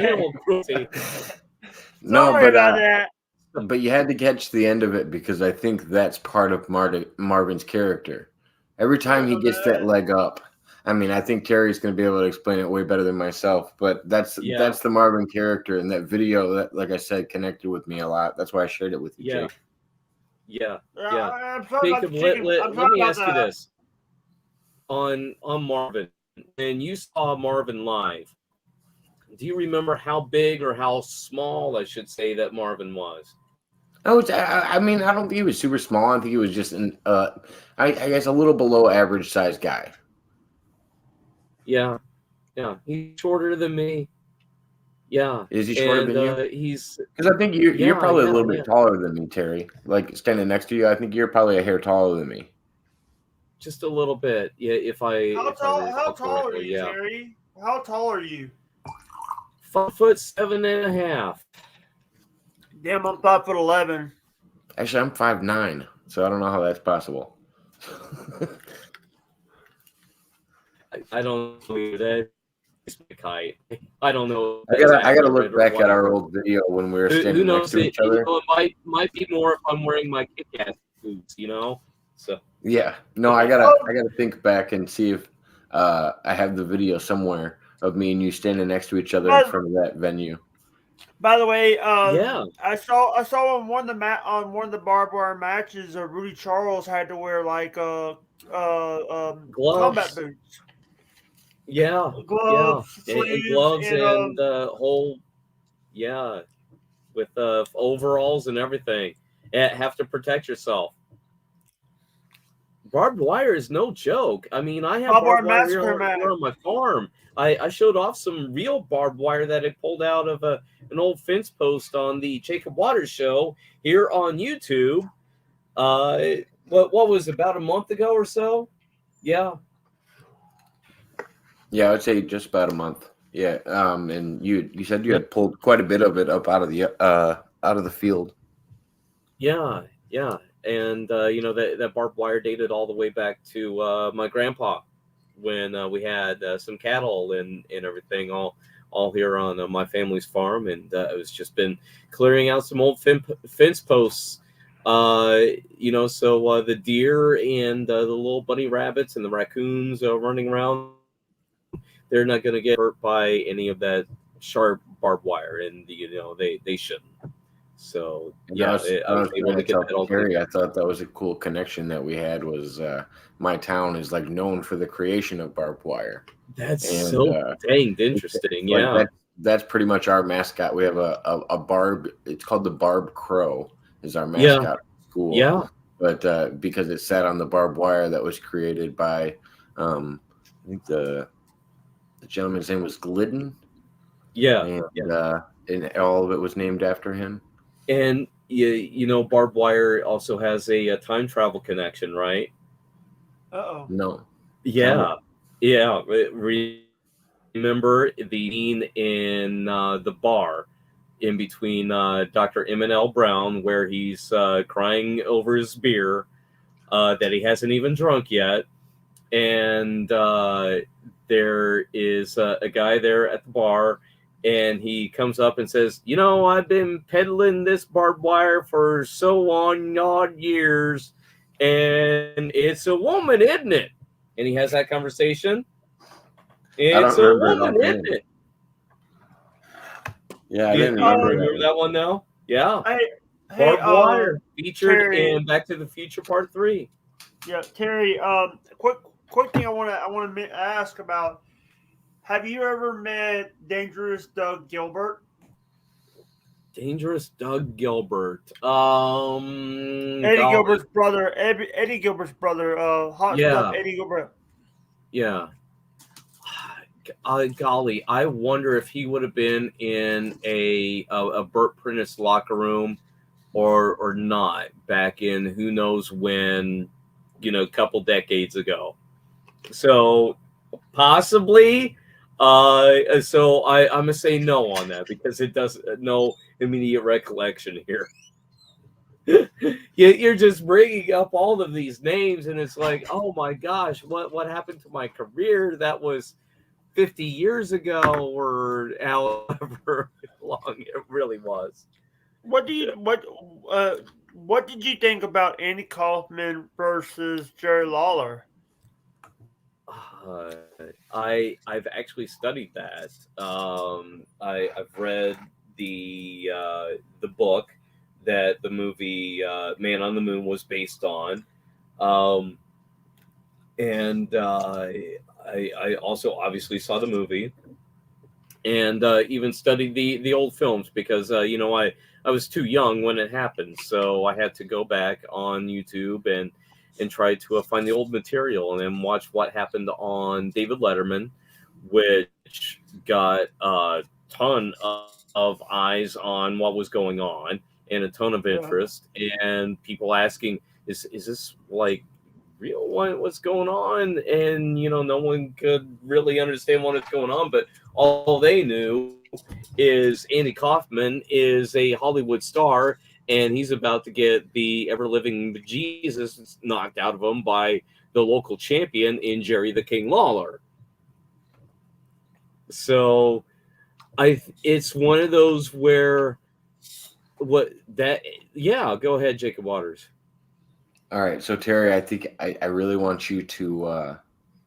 Sorry about that. But you had to catch the end of it because I think that's part of Marvin's character. Every time he gets that leg up, I mean, I think Terry's going to be able to explain it way better than myself. But that's the Marvin character, and that video that, like I said, connected with me a lot. That's why I shared it with you, Jake. Yeah. Jacob, let me ask you this: on Marvin, and you saw Marvin live. Do you remember how big or how small, I should say, that Marvin was? I mean, I don't think he was super small. I think he was just I guess a little below average size guy. Yeah. Yeah, he's shorter than me. Yeah. Is he shorter than you? He's Because I think you're probably a little yeah. bit taller than me, Terry. Like standing next to you, I think you're probably a hair taller than me. Just a little bit. Yeah, if I How recall tall are correctly, you, yeah. Terry? How tall are you? 5'7.5". Damn, I'm 5'11". Actually, I'm 5'9", so I don't know how that's possible. I don't know that. Height. I don't know. I gotta Exactly look or back at our whatever. old video when we were Who standing next knows? to each other. It might be more if I'm wearing my kick-ass boots. So Yeah, no, I gotta think back and see if I have the video somewhere of me and you standing next to each other in front of that venue. By the way, yeah, I saw on one of the barbed wire matches, Rudy Charles had to wear like combat gloves. boots. Yeah, Gloves, and sleeves, gloves and and the whole with overalls and everything. Have to protect yourself. Barbed wire is no joke. I mean, I have barbed wire barbed wire massacre match. here on my farm. I showed off some real barbed wire that I pulled out of an old fence post on the Jacob Waters show here on YouTube. What was it, about a month ago or so? Yeah. Yeah, I would say just about a month. Yeah, and you said you had pulled quite a bit of it up out of the field. Yeah, and that barbed wire dated all the way back to my grandpa when we had some cattle and everything all here on my family's farm, and it was just been clearing out some old fence posts. So the deer and the little bunny rabbits and the raccoons running around, they're not going to get hurt by any of that sharp barbed wire, and they shouldn't. So I was able to get that all Terry, I thought that was a cool connection that we had. Was my town is like known for the creation of barbed wire. That's so dang interesting. Yeah, that's pretty much our mascot. We have a barb. It's called the Barb Crow. Is our mascot school? Yeah, but because it sat on the barbed wire that was created by, I think the gentleman's name was Glidden. Yeah, and all of it was named after him. And barbed wire also has a time travel connection, right? No. Yeah. Remember the scene in the bar in between Dr. Emmett L. Brown, where he's crying over his beer that he hasn't even drunk yet, and there is a guy there at the bar. And he comes up and says, I've been peddling this barbed wire for so on odd years, and it's a woman, isn't it? And he has that conversation. It's a woman, isn't it? Yeah, I didn't remember that one now. Yeah. Hey, barbed wire featured Terry, in Back to the Future Part 3. Yeah, Terry. Quick thing I want to ask about. Have you ever met Dangerous Doug Gilbert? Dangerous Doug Gilbert. Eddie Gilbert's brother. Eddie Gilbert's brother. Hot Stuff. Eddie Gilbert. Yeah. Golly, I wonder if he would have been in a Burt Prentice locker room or not back in who knows when, a couple decades ago. So possibly. So I'm gonna say no on that because it doesn't no immediate recollection here. You're just bringing up all of these names, and it's like, oh my gosh, what happened to my career? That was 50 years ago, or however long it really was. What did you think about Andy Kaufman versus Jerry Lawler? I've actually studied that. I've read the book that the movie Man on the Moon was based on, and I also obviously saw the movie, and even studied the old films because I was too young when it happened, so I had to go back on YouTube and try to find the old material and then watch what happened on David Letterman, which which got a ton of eyes on what was going on and a ton of interest, and people asking, is this like real? What's going on? And no one could really understand what is going on, but all they knew is Andy Kaufman is a Hollywood star, and he's about to get the ever-living bejesus knocked out of him by the local champion in Jerry the King Lawler. So it's one of those where go ahead, Jacob Waters. All right, so Terry, I think I really want you to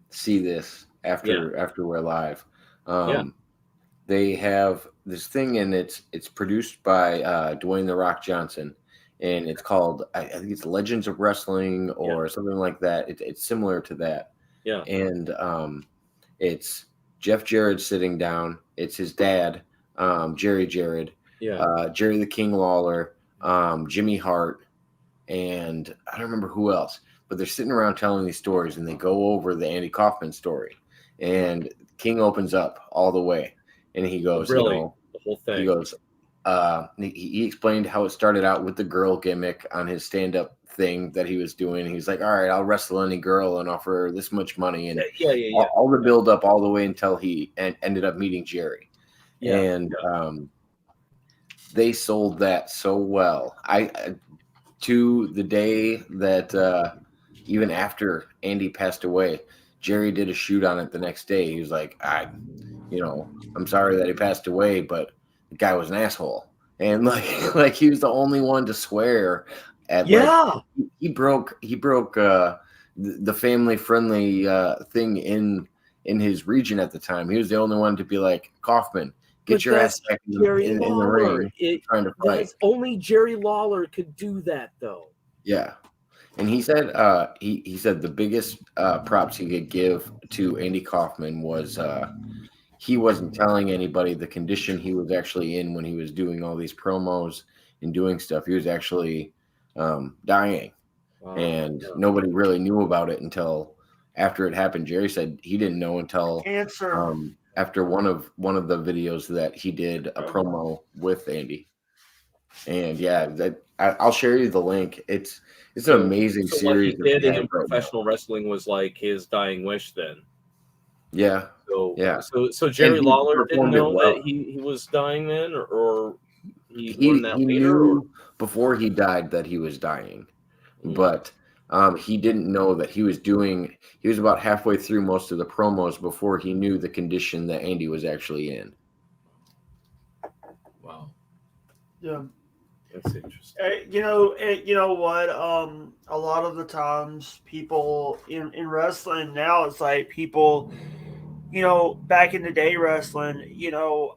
see this after we're live. They have this thing, and it's produced by Dwayne The Rock Johnson, and it's called I think it's Legends of Wrestling or something like that. It's similar to that. Yeah. And it's Jeff Jarrett sitting down. It's his dad, Jerry Jarrett. Yeah. Jerry the King Lawler, Jimmy Hart, and I don't remember who else. But they're sitting around telling these stories, and they go over the Andy Kaufman story. And King opens up all the way. And he goes, really, the whole thing. He goes, he explained how it started out with the girl gimmick on his stand-up thing that he was doing. He's like, all right, I'll wrestle any girl and offer her this much money. And all the build up all the way until he ended up meeting Jerry. Yeah. And they sold that so well. To the day that even after Andy passed away, Jerry did a shoot on it the next day. He was like, I'm sorry that he passed away, but the guy was an asshole. And like he was the only one to swear at. He broke the family friendly thing in his region at the time. He was the only one to be like, Kaufman, get your ass back in the ring trying to fight. Only Jerry Lawler could do that, though. Yeah. And he said he said the biggest props he could give to Andy Kaufman was he wasn't telling anybody the condition he was actually in when he was doing all these promos and doing stuff. He was actually dying. Wow. And nobody really knew about it until after it happened. Jerry said he didn't know until cancer. After one of the videos that he did a promo with Andy. And I'll share you the link. It's an amazing series. What he did in professional wrestling was like his dying wish then. Yeah. So Jerry Lawler didn't know that he was dying then, or he learned that later? Knew before he died that he was dying. But he didn't know that he was about halfway through most of the promos before he knew the condition that Andy was actually in. Wow. Yeah. That's interesting. You know what? A lot of the times people in wrestling now, it's like people, back in the day wrestling, you don't,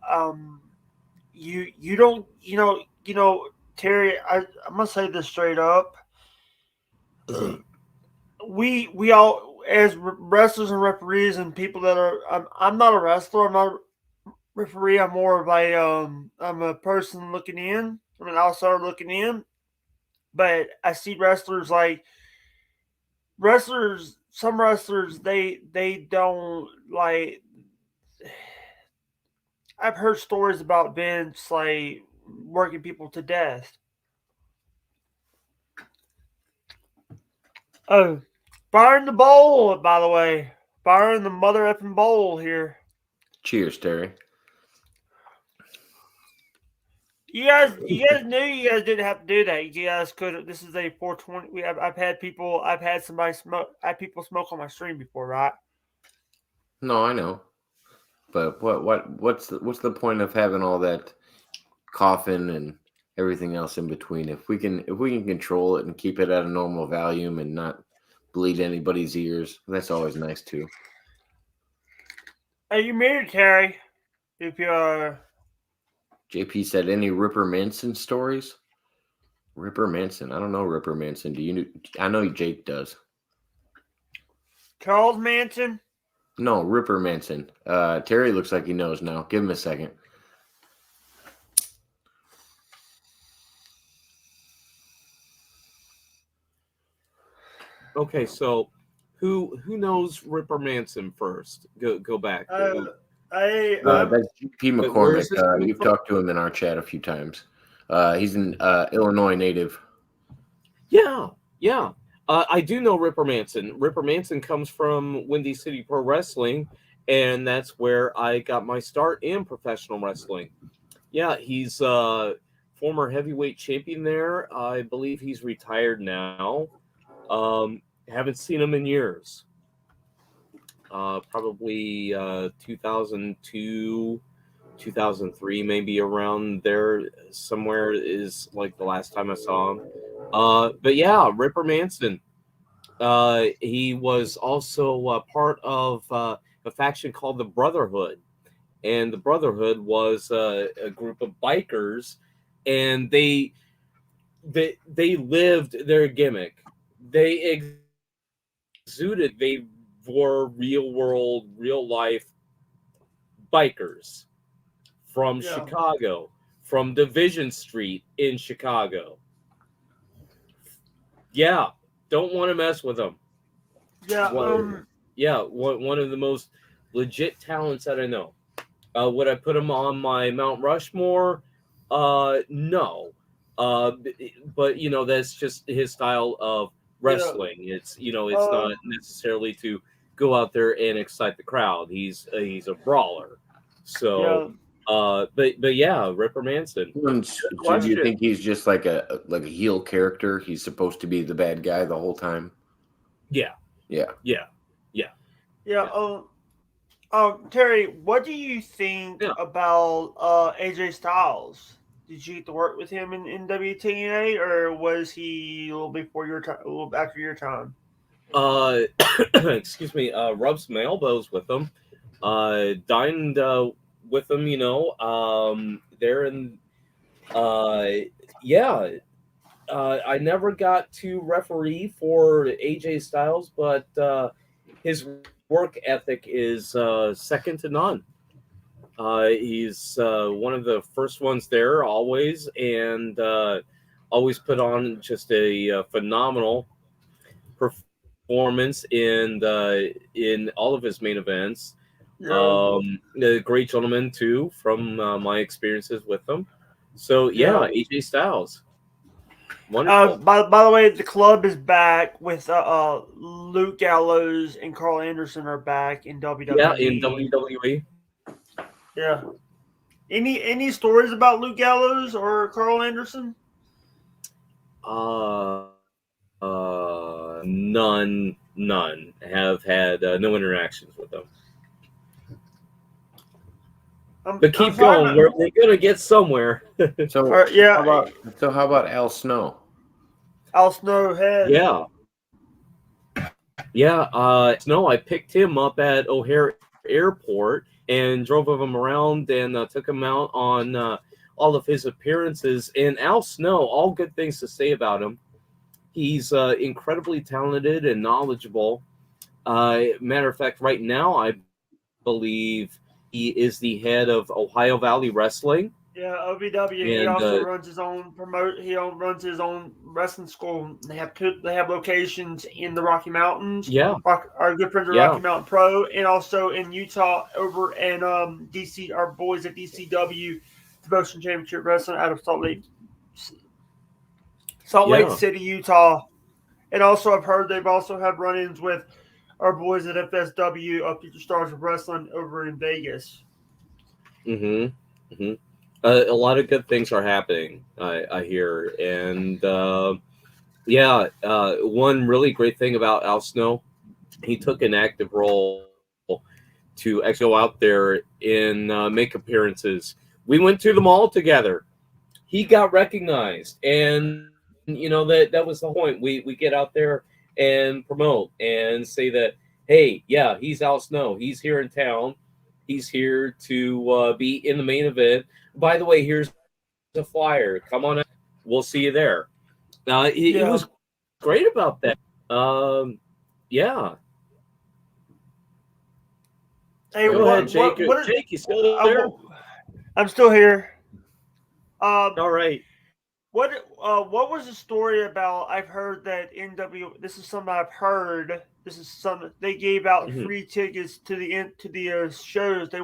Terry, I'm going to say this straight up. We all, as wrestlers and referees and people that are, I'm not a wrestler, I'm not a referee, I'm more of I'm a person looking in. I'm an outsider looking in, but I see some wrestlers, they don't like. I've heard stories about Vince like working people to death. Oh, firing the bowl, by the way. Firing the mother effing bowl here. Cheers, Terry. You guys knew you guys didn't have to do that. You guys could. This is a 420. I've had people smoke on my stream before, right? No, I know. But what's the point of having all that coughing and everything else in between? If we can control it and keep it at a normal volume and not bleed anybody's ears, that's always nice too. Are you married, Terry? If you're JP said, any Ripper Manson stories? Ripper Manson. I don't know Ripper Manson. Do you? I know Jake does. Charles Manson? No, Ripper Manson. Terry looks like he knows now. Give him a second. Okay, so who knows Ripper Manson first? Go back. That's GP But where is McCormick. this coming You've from? talked to him in our chat a few times. He's an Illinois native. Yeah, yeah. I do know Ripper Manson. Ripper Manson comes from Windy City Pro Wrestling, and that's where I got my start in professional wrestling. Yeah, he's former heavyweight champion there. I believe he's retired now. Haven't seen him in years. Probably 2002, 2003, maybe around there somewhere is like the last time I saw him. But yeah, Ripper Manson. He was also part of a faction called the Brotherhood, and the Brotherhood was a group of bikers, and they lived their gimmick. They exuded. They were real world, real life bikers from Yeah. Chicago, from Division Street in Chicago. Yeah, don't want to mess with them. Yeah. One of the most legit talents that I know. Would I put him on my Mount Rushmore? No. But you know, that's just his style of wrestling. It's it's not necessarily to go out there and excite the crowd. He's a brawler. So, but yeah, Ripper Manson. So do you think he's just like a heel character? He's supposed to be the bad guy the whole time? Yeah. Terry, what do you think about AJ Styles? Did you get to work with him in WTNA, or was he a little before your time, a little after your time? Excuse me. Rubbed some elbows with him. Dined with him. There in. I never got to referee for AJ Styles, but his work ethic is second to none. He's one of the first ones there always, and always put on just a phenomenal performance in all of his main events. A great gentleman too, from my experiences with him. So AJ Styles. Wonderful. By the way, the club is back with Luke Gallows and Carl Anderson are back in WWE. Yeah, in WWE. Yeah. Any stories about Luke Gallows or Carl Anderson? None. Have had no interactions with them. But keep going. We're gonna get somewhere. So how about Al Snow? Al Snow head. Snow. I picked him up at O'Hare Airport and drove him around and took him out on all of his appearances. And Al Snow, all good things to say about him. He's incredibly talented and knowledgeable. Matter of fact, right now, I believe he is the head of Ohio Valley Wrestling. Yeah, OVW. And he also runs his own runs his own wrestling school. They have locations in the Rocky Mountains. Yeah, our good friends at Rocky Mountain Pro, and also in Utah over in DC. Our boys at DCW, Devotion Championship Wrestling, out of Salt Lake City, Utah. And also, I've heard they've also had run-ins with our boys at FSW, Future Stars of Wrestling, over in Vegas. A lot of good things are happening, I hear. And one really great thing about Al Snow, he took an active role to actually go out there and make appearances. We went to the mall together. He got recognized, and that was the point. We get out there and promote and say that, hey, he's Al Snow. He's here in town. He's here to be in the main event. By the way, here's the flyer. Come on out. We'll see you there. He was great about that. Hey, go ahead, Jake. Jake, you still there? I'm still here. All right. what was the story about? I've heard that This is something I've heard. This is something they gave out free tickets to the shows. They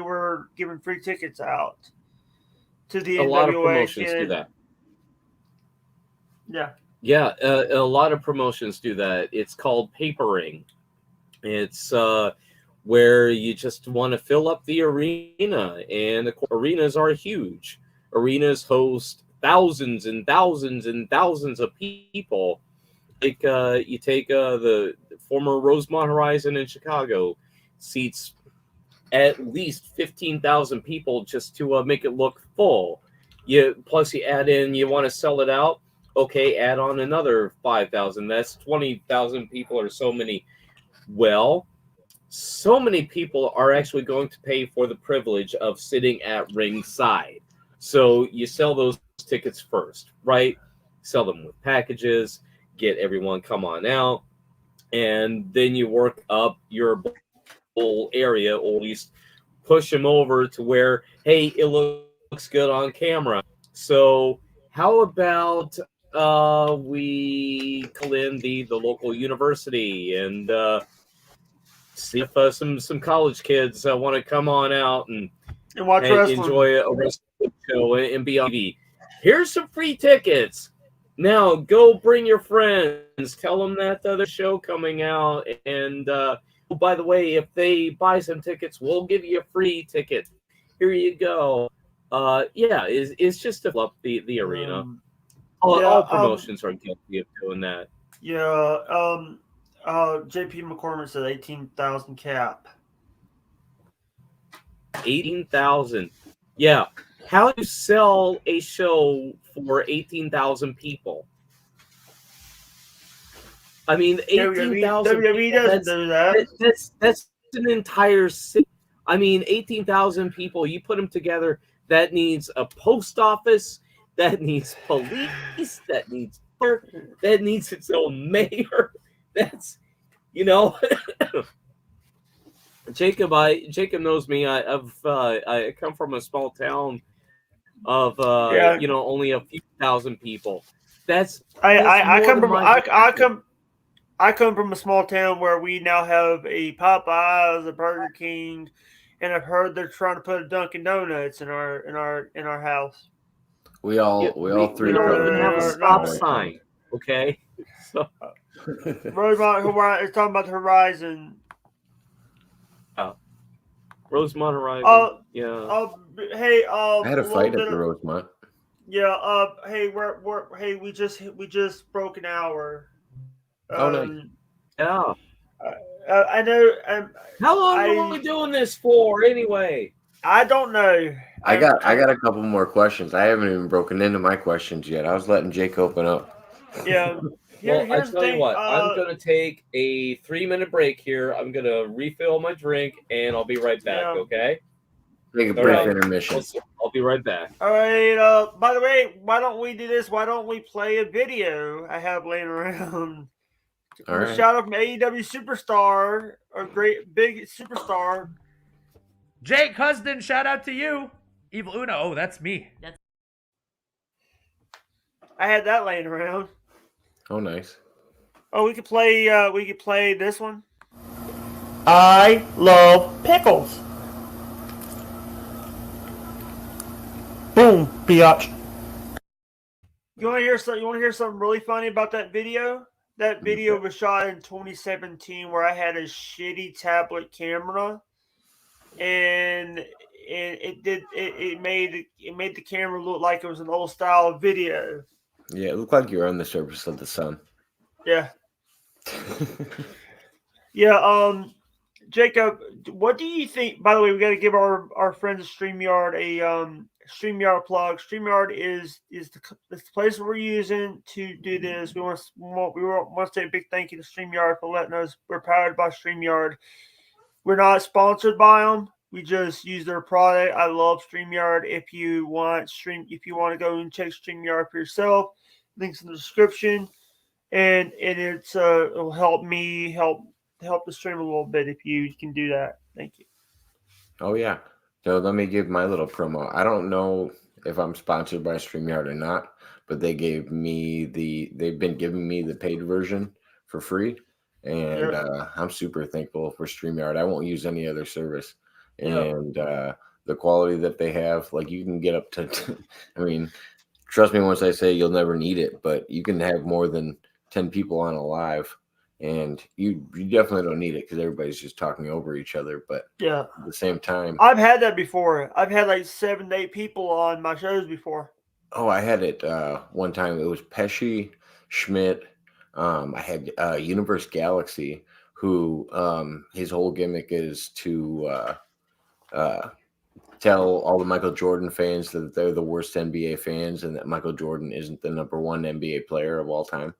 were giving free tickets out to the A NWA. lot of promotions do that. Yeah. Yeah, a lot of promotions do that. It's called papering. It's where you just want to fill up the arena, and the arenas are huge. Arenas host thousands and thousands and thousands of people. Like you take the former Rosemont Horizon in Chicago, seats at least 15,000 people just to make it look full. Plus you add in, you want to sell it out. Okay, add on another 5,000. That's 20,000 people or so many. Well, so many people are actually going to pay for the privilege of sitting at ringside. So you sell those tickets first, right? Sell them with packages, get everyone come on out, and then you work up your whole area, or at least push them over to where, hey, it looks good on camera. So how about we call in the local university and see if some college kids want to come on out and watch wrestling. Enjoy a wrestling show and be on TV. Here's some free tickets. Now go bring your friends. Tell them that the other show coming out, and by the way, if they buy some tickets, we'll give you a free ticket. Here you go. Yeah, it's just to fill up the arena. All promotions are guilty of doing that. Yeah. JP McCormick said 18,000 cap. 18,000. Yeah. How do you sell a show for 18,000 people? I mean, 18,000. WWE doesn't do that. That's an entire city. I mean, 18,000 people. You put them together. That needs a post office. That needs police. That needs that needs its own mayor. That's, Jacob knows me. I come from a small town of only a few thousand people. I come from a small town where we now have a Popeyes, a Burger King, and I've heard they're trying to put a Dunkin' Donuts in our house. We all three don't even have a stop sign. Okay, so Rosemont Horizon. Talking about the Horizon. Rosemont Horizon. Hey. I had a fight at the Rosemont. Yeah. Hey, hey, we just broke an hour. Nice. Yeah. I know. How long are we doing this for, anyway? I don't know. I got a couple more questions. I haven't even broken into my questions yet. I was letting Jake open up. Yeah. Well, I tell you what, I'm going to take a 3-minute break here. I'm going to refill my drink, and I'll be right back, okay? Take a brief intermission. I'll be right back. All right. By the way, why don't we do this? Why don't we play a video I have laying around? All right. Shout out from AEW Superstar, a great big superstar. Jake Husden, shout out to you. Evil Uno. Oh, that's me. I had that laying around. Oh, nice. Oh, we could play this one. I love pickles. Boom, biatch. You want to hear something really funny about that video? That video was shot in 2017, where I had a shitty tablet camera, and it made the camera look like it was an old style video. Yeah, it looked like you were on the surface of the sun. Yeah. Yeah. Jacob, what do you think? By the way, we got to give our friends at StreamYard a StreamYard plug. StreamYard is the place we're using to do this. We want to say a big thank you to StreamYard for letting us. We're powered by StreamYard. We're not sponsored by them. We just use their product. I love StreamYard. If you want to go and check StreamYard for yourself, links in the description, and it'll help me help the stream a little bit if you can do that. Thank you. Oh yeah. So let me give my little promo. I don't know if I'm sponsored by StreamYard or not, but they've been giving me the paid version for free, and I'm super thankful for StreamYard. I won't use any other service, and the quality that they have, like you can get up to, I mean, trust me once I say you'll never need it, but you can have more than 10 people on a live, and you definitely don't need it because everybody's just talking over each other. But Yeah. at the same time, I've had that before. I've had like 7 to 8 people on my shows before. oh, I had it one time. It was Pesci, Schmidt. I had Universe Galaxy, who his whole gimmick is to tell all the Michael Jordan fans that they're the worst NBA fans and that Michael Jordan isn't the #1 NBA player of all time.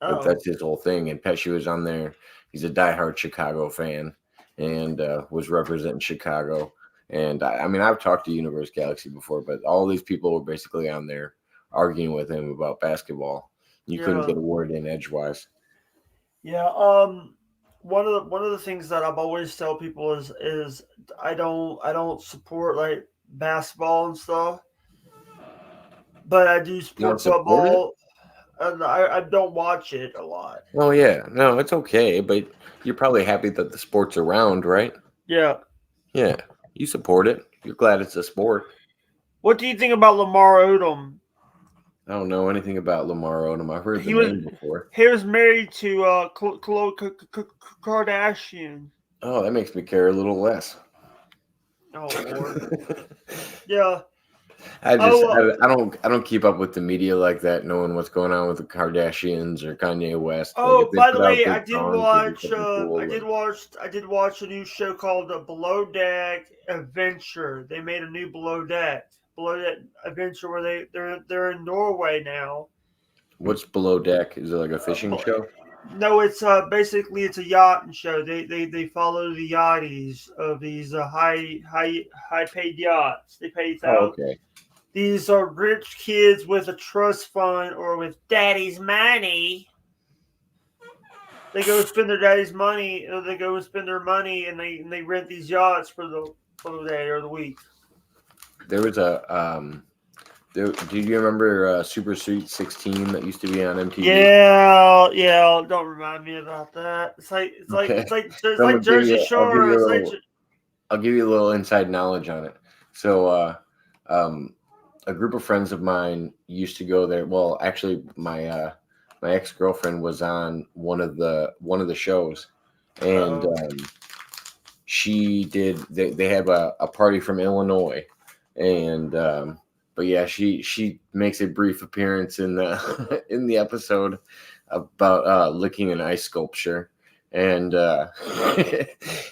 Oh. That's his whole thing. And Pesci was on there. He's a diehard Chicago fan and was representing Chicago. And I mean, I've talked to Universe Galaxy before, but all these people were basically on there arguing with him about basketball. You couldn't get a word in edgewise. Yeah. One of the things that I've always tell people is I don't support like basketball and stuff, but I do support football, and I don't watch it a lot. Oh yeah, no, it's okay, but you're probably happy that the sport's around, right? Yeah. Yeah, you support it. You're glad it's a sport. What do you think about Lamar Odom? I don't know anything about Lamar Odom. I've heard the name before. He was married to Khloe Kardashian. Oh, that makes me care a little less. Oh Lord. Yeah. I don't keep up with the media like that, knowing what's going on with the Kardashians or Kanye West. Oh, by the way, I did watch a new show called The Below Deck Adventure. They made a new Below Deck Adventure where they're in Norway now. What's Below Deck? Is it like a fishing show? No, it's basically it's a yachting show. They follow the yachties of these high paid yachts. They pay thousands. Okay. These are rich kids with a trust fund or with daddy's money. They go spend their daddy's money, or they go and spend their money, and they rent these yachts for the day or the week. There was a do you remember Super Sweet 16 that used to be on MTV? Yeah. Don't remind me about that. It's like Jersey Shore. I'll give you a little inside knowledge on it. So, a group of friends of mine used to go there. Well, actually, my ex-girlfriend was on one of the shows, and she did. They have a party from Illinois, and but yeah, she makes a brief appearance in the episode about licking an ice sculpture. And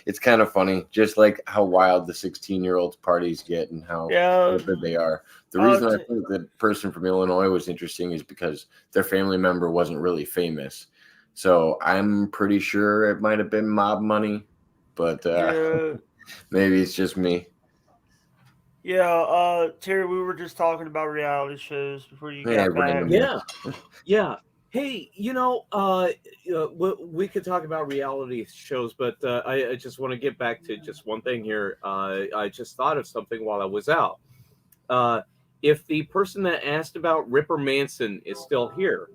it's kind of funny, just like how wild the 16-year-olds parties get and how good they are. The reason I think the person from Illinois was interesting is because their family member wasn't really famous. So I'm pretty sure it might have been mob money, but maybe it's just me. Yeah, Terry, we were just talking about reality shows before you got back. Yeah. Hey, we could talk about reality shows, but I just want to get back to just one thing here. I just thought of something while I was out. If the person that asked about Ripper Manson is still here,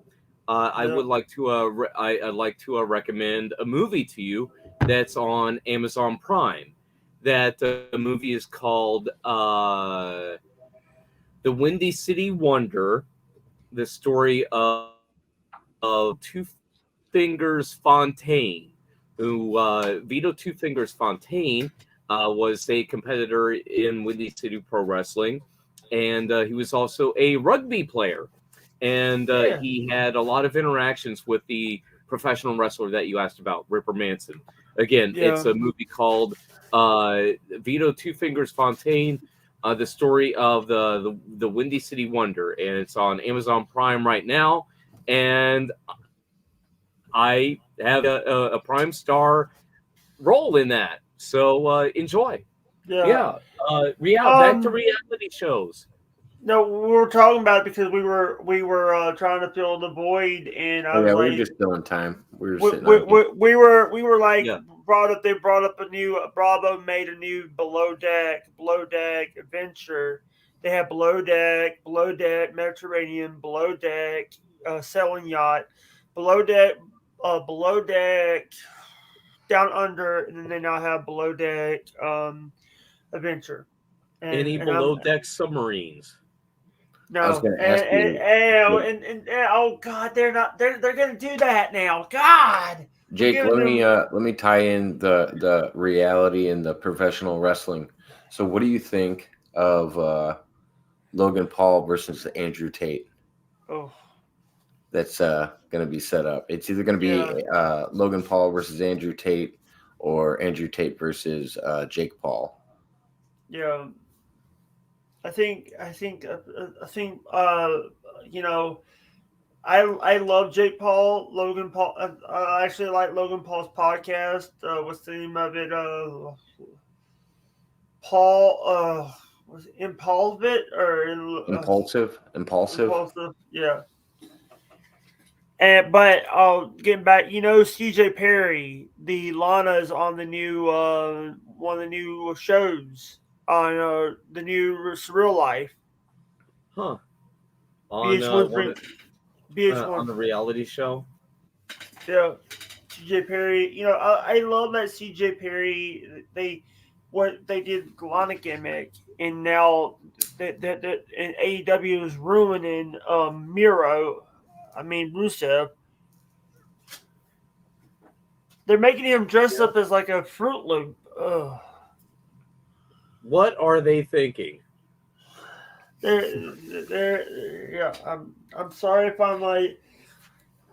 I would like to I'd like to recommend a movie to you that's on Amazon Prime. That movie is called The Windy City Wonder, the story of Two Fingers Fontaine, who Vito Two Fingers Fontaine was a competitor in Windy City Pro Wrestling, and he was also a rugby player, and he had a lot of interactions with the professional wrestler that you asked about, Ripper Manson. Again, it's a movie called Vito Two Fingers Fontaine, the story of the Windy City Wonder, and it's on Amazon Prime right now. And I have a Prime Star role in that, so enjoy. Back to reality shows. No, we were talking about it because we were trying to fill the void, and I was we were just filling time. We were brought up a new Bravo made a new Below Deck Adventure. They have Below Deck, Mediterranean, Below Deck, Sailing Yacht, Below Deck, Down Under, and then they now have Below Deck Adventure. Any below deck submarines? I was No, gonna ask you- and oh god, they're not. They're gonna do that now. God, Jake, giving let me tie in the reality and the professional wrestling. So, what do you think of Logan Paul versus Andrew Tate? oh That's going to be set up. It's either going to be Logan Paul versus Andrew Tate or Andrew Tate versus Jake Paul. yeah. I think you know, I love Jake Paul, Logan Paul. I actually like Logan Paul's podcast. What's the name of it? Paul. Was it Impulsive or Impulsive. Impulsive? Yeah. But getting back, CJ Perry, the Lana's on the new one of the new shows on the new Surreal Life. Huh? VH1 On the reality show. Yeah, CJ Perry. I love that CJ Perry. What they did Lana gimmick, and now that and AEW is ruining Rusev. They're making him dress up as like a Fruit Loop. Ugh. What are they thinking? Yeah. I'm sorry if I'm like.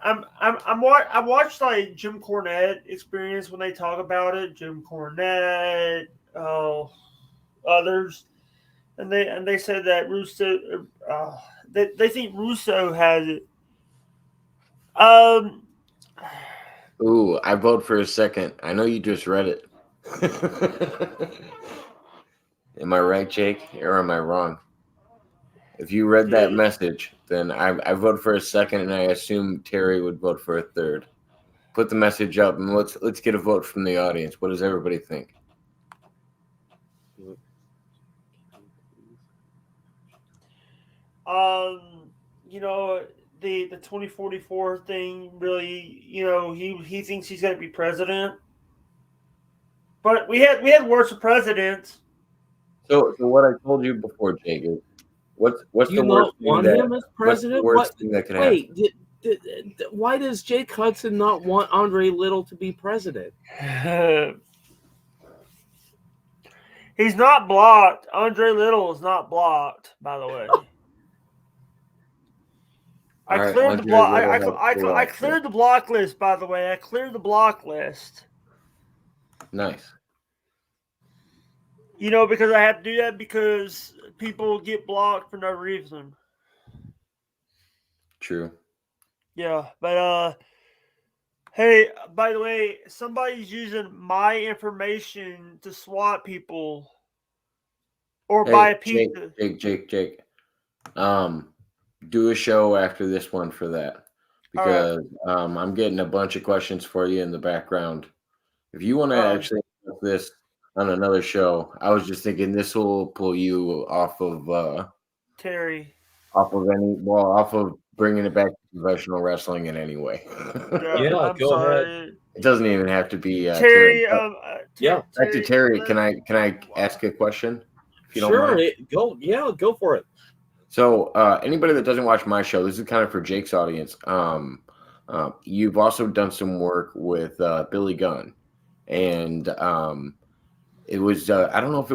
I watched like Jim Cornette Experience when they talk about it. Jim Cornette, others, and they said that Russo, they think Russo has it. Ooh, I vote for a second. I know you just read it. Am I right, Jake, or am I wrong? If you read that message, then I vote for a second, and I assume Terry would vote for a third. Put the message up, and let's get a vote from the audience. What does everybody think? The 2044 thing really, he thinks he's going to be president. But we had worse presidents. So what I told you before, Jake, is what's the worst thing him as president? What's the worst thing that could happen? Wait, why does Jake Hudson not want Andre Little to be president? He's not blocked. Andre Little is not blocked, by the way. I cleared the block. I cleared the block list. By the way, I cleared the block list. Nice. Because I have to do that because people get blocked for no reason. True. Yeah, but hey, by the way, somebody's using my information to swat people or buy a pizza. Jake. Do a show after this one for that because I'm getting a bunch of questions for you in the background. If you want to actually put this on another show, I was just thinking this will pull you off of Terry, off of bringing it back to professional wrestling in any way. Yeah, go ahead. It doesn't even have to be Terry. Back to Terry. Can I ask a question? If you Sure. don't mind? Go for it. So anybody that doesn't watch my show, this is kind of for Jake's audience. You've also done some work with Billy Gunn, and it was I don't know if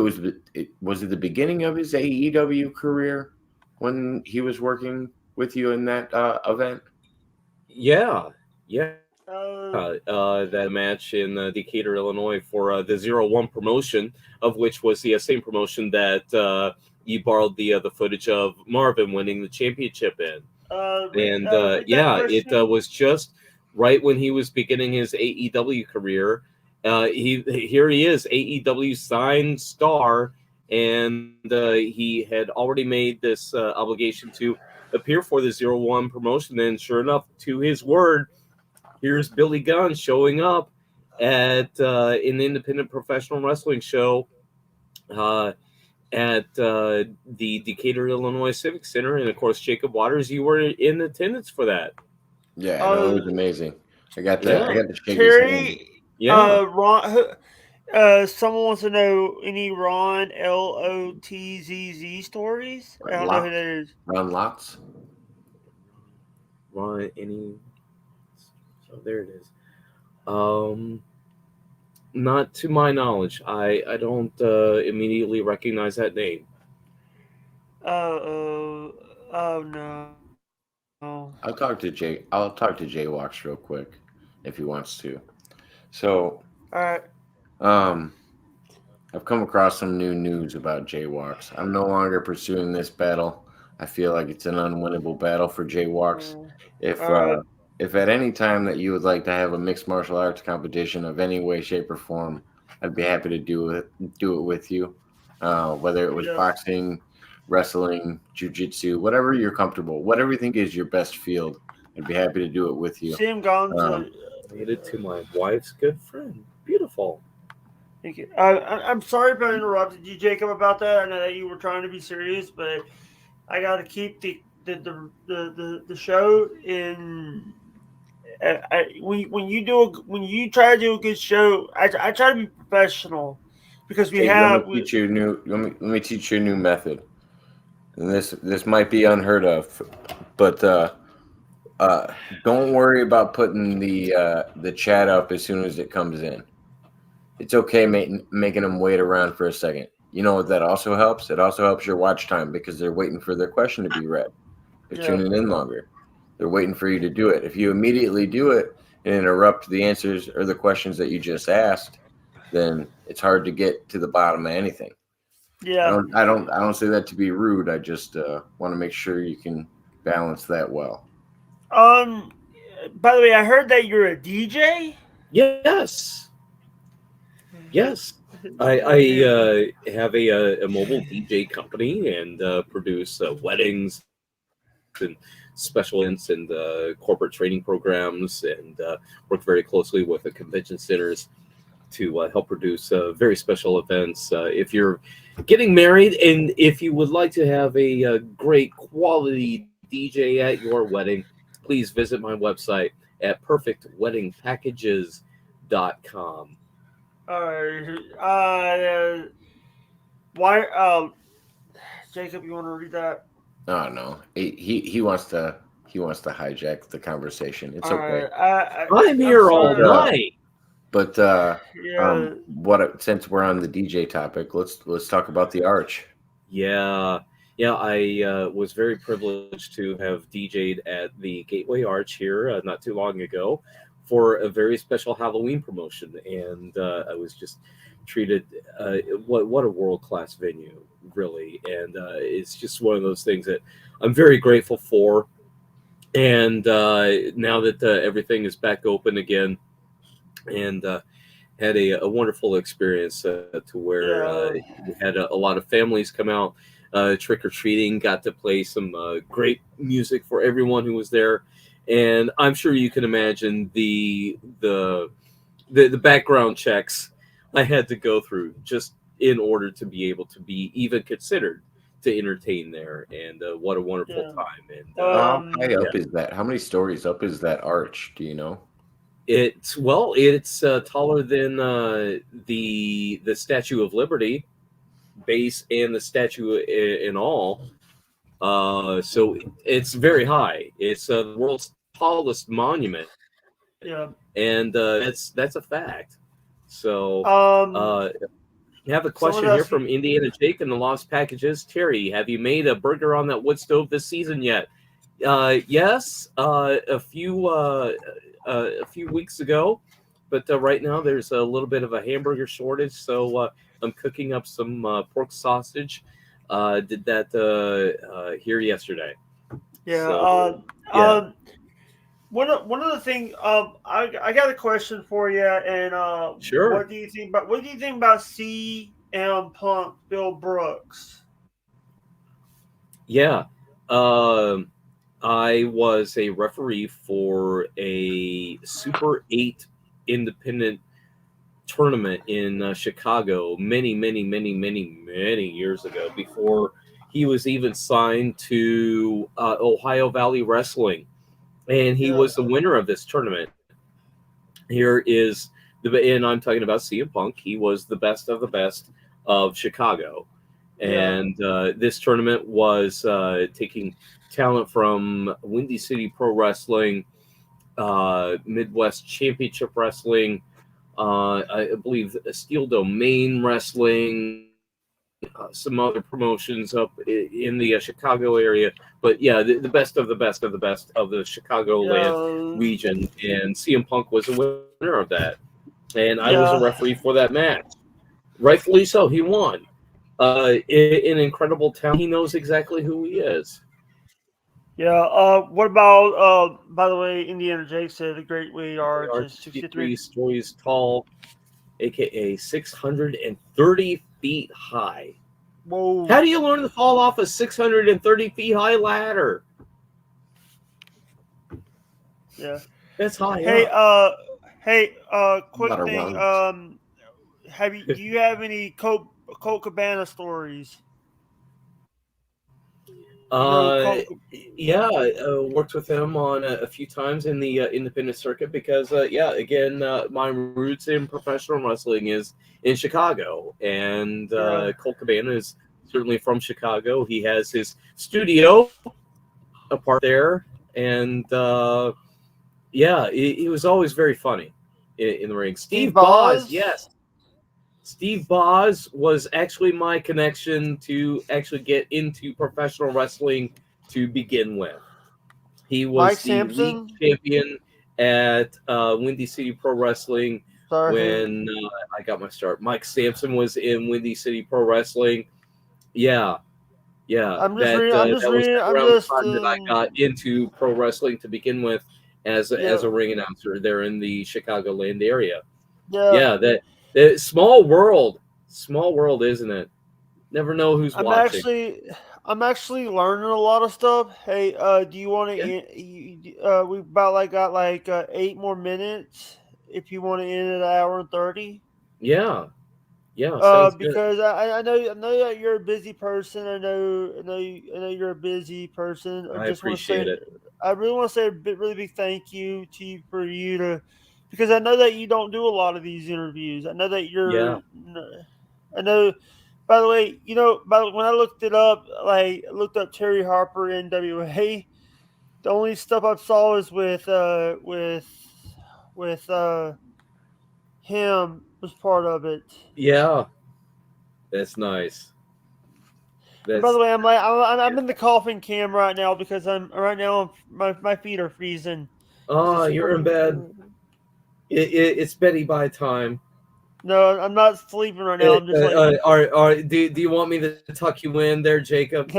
was it the beginning of his AEW career when he was working with you in that event. Yeah. That match in Decatur, Illinois for the 0-1 promotion, of which was the same promotion that you borrowed the footage of Marvin winning the championship in. It was just right when he was beginning his AEW career. Here he is, AEW signed star, and he had already made this obligation to appear for the 0-1 promotion. And sure enough, to his word, here's Billy Gunn showing up at an independent professional wrestling show. at the Decatur, Illinois Civic Center, and of course, Jacob Waters, you were in attendance for that. Yeah, no, it was amazing. I got Yeah. I got to shake his hand. Terry, Yeah. Ron, someone wants to know any Ron Lotzz stories. I don't know who that is. Ron Lotz. Ron, any? So there it is. Not to my knowledge. I don't immediately recognize that name. Oh no. I'll talk to Jay Walks real quick if he wants to. So, All right. I've come across some new news about Jaywalks. I'm no longer pursuing this battle. I feel like it's an unwinnable battle for Jaywalks. If Alright. if at any time that you would like to have a mixed martial arts competition of any way, shape, or form, I'd be happy to do it with you. Whether it was Yeah. boxing, wrestling, jiu-jitsu, whatever you're comfortable, whatever you think is your best field, I'd be happy to do it with you. Sam Gonzo. Related to my wife's good friend. Beautiful. Thank you. I'm sorry if I interrupted you, Jacob, about that. I know that you were trying to be serious, but I got to keep the show in. When you try to do a good show, I try to be professional because we Hey, have. let me teach you a new method. And this might be unheard of, but don't worry about putting the chat up as soon as it comes in. It's okay making them wait around for a second. You know what that also helps? It also helps your watch time because they're waiting for their question to be read. They're tuning in longer. They're waiting for you to do it. If you immediately do it and interrupt the answers or the questions that you just asked, then it's hard to get to the bottom of anything. Yeah. I don't say that to be rude. I just want to make sure you can balance that well. By the way, I heard that you're a DJ. Yes. Yes. I have a mobile DJ company and produce weddings and special events and corporate training programs, and work very closely with the convention centers to help produce very special events. If you're getting married and if you would like to have a great quality DJ at your wedding, please visit my website at perfectweddingpackages.com. All right. Why? Jacob, you want to read that? Oh no, he wants to hijack the conversation. It's okay. I'm here all night. But Yeah. Since we're on the DJ topic, let's talk about the Arch. Yeah. I was very privileged to have DJ'd at the Gateway Arch here not too long ago for a very special Halloween promotion, and I was just treated. What a world-class venue, really, and it's just one of those things that I'm very grateful for. And now that everything is back open again, and had a wonderful experience to where we had a lot of families come out trick-or-treating, got to play some great music for everyone who was there, and I'm sure you can imagine the background checks I had to go through just in order to be able to be even considered to entertain there. And what a wonderful time. And how high up is that? How many stories up is that Arch? Do you know? It's taller than the Statue of Liberty base and the statue in all. So it's very high. It's the world's tallest monument. Yeah. And that's a fact. So you have a question here from Indiana Jake and the Lost Packages. Terry, have you made a burger on that wood stove this season yet? Yes, a few weeks ago, but right now there's a little bit of a hamburger shortage, so I'm cooking up some pork sausage. Did that here yesterday. Yeah. So, One of the things I got a question for you, and sure. What do you think about CM Punk, Bill Brooks? Yeah. I was a referee for a Super 8 independent tournament in Chicago many years ago, before he was even signed to Ohio Valley Wrestling, and he was the winner of this tournament. Here is and I'm talking about CM Punk. He was the best of Chicago, and this tournament was taking talent from Windy City Pro Wrestling, Midwest Championship Wrestling, I believe Steel Domain Wrestling, some other promotions up in the Chicago area. But yeah, the best of the Chicagoland region, and CM Punk was a winner of that, and I was a referee for that match. Rightfully so, he won. An incredible talent. He knows exactly who he is. Yeah. What about? By the way, Indiana Jake said the Great Weight Arch is 63 stories tall, aka 630 feet high. Whoa! How do you learn to fall off a 630 feet high ladder? Yeah, that's high. Quick thing. Do you have any Colt Cabana stories? Yeah, worked with him on a few times in the independent circuit because, again, my roots in professional wrestling is in Chicago, and Colt Cabana is certainly from Chicago. He has his studio apart there, and he was always very funny in the ring. Steve Boz, yes. Steve Boz was actually my connection to actually get into professional wrestling to begin with. He was the league champion at Windy City Pro Wrestling when I got my start. Mike Sampson was in Windy City Pro Wrestling. Yeah. That was the time that I got into pro wrestling to begin with as a ring announcer there in the Chicagoland area. That small world, isn't it? Never know who's watching. I'm actually learning a lot of stuff. Hey, do you want to? We about got 8 more minutes. If you want to end at 1:30. Yeah. Because I know that you're a busy person. I know you're a busy person. I appreciate it. I really want to say a really big thank you to you because I know that you don't do a lot of these interviews. I know that you're. Yeah. I know. By the way, when I looked it up, I looked up Terry Harper NWA. The only stuff I saw is with him was part of it. Yeah, that's nice. By the way, I'm in the coughing cam right now because my feet are freezing. Oh, you're in bed. It's Betty by time. No, I'm not sleeping right now. I'm just do you want me to tuck you in there, Jacob?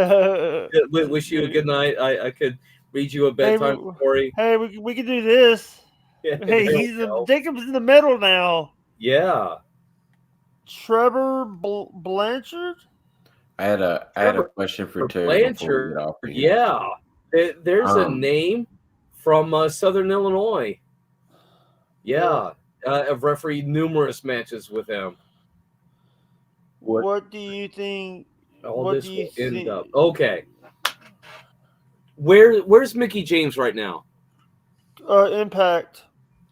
Wish you a good night. I could read you a bedtime story. Hey, we can do this. Hey, Jacob's in the middle now. Yeah. Trevor Blanchard. I had a question for Terry. Blanchard. Yeah, there's a name from Southern Illinois. Yeah. I've refereed numerous matches with him. What do you think? End up? Okay. Where's Mickie James right now? Impact.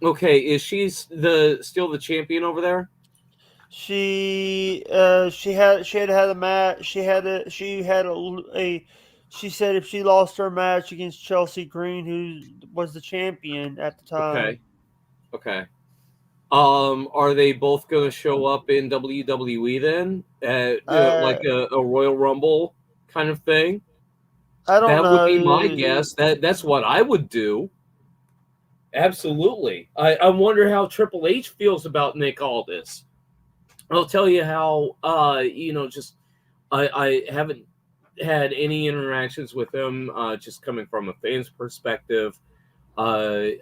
Okay, is she still the champion over there? She had a match. She said if she lost her match against Chelsea Green, who was the champion at the time. Okay. Are they both going to show up in WWE then? Like a Royal Rumble kind of thing? I don't know. That would be my guess. That's what I would do. Absolutely. I wonder how Triple H feels about Nick Aldis. I'll tell you how, I haven't had any interactions with him, just coming from a fan's perspective. I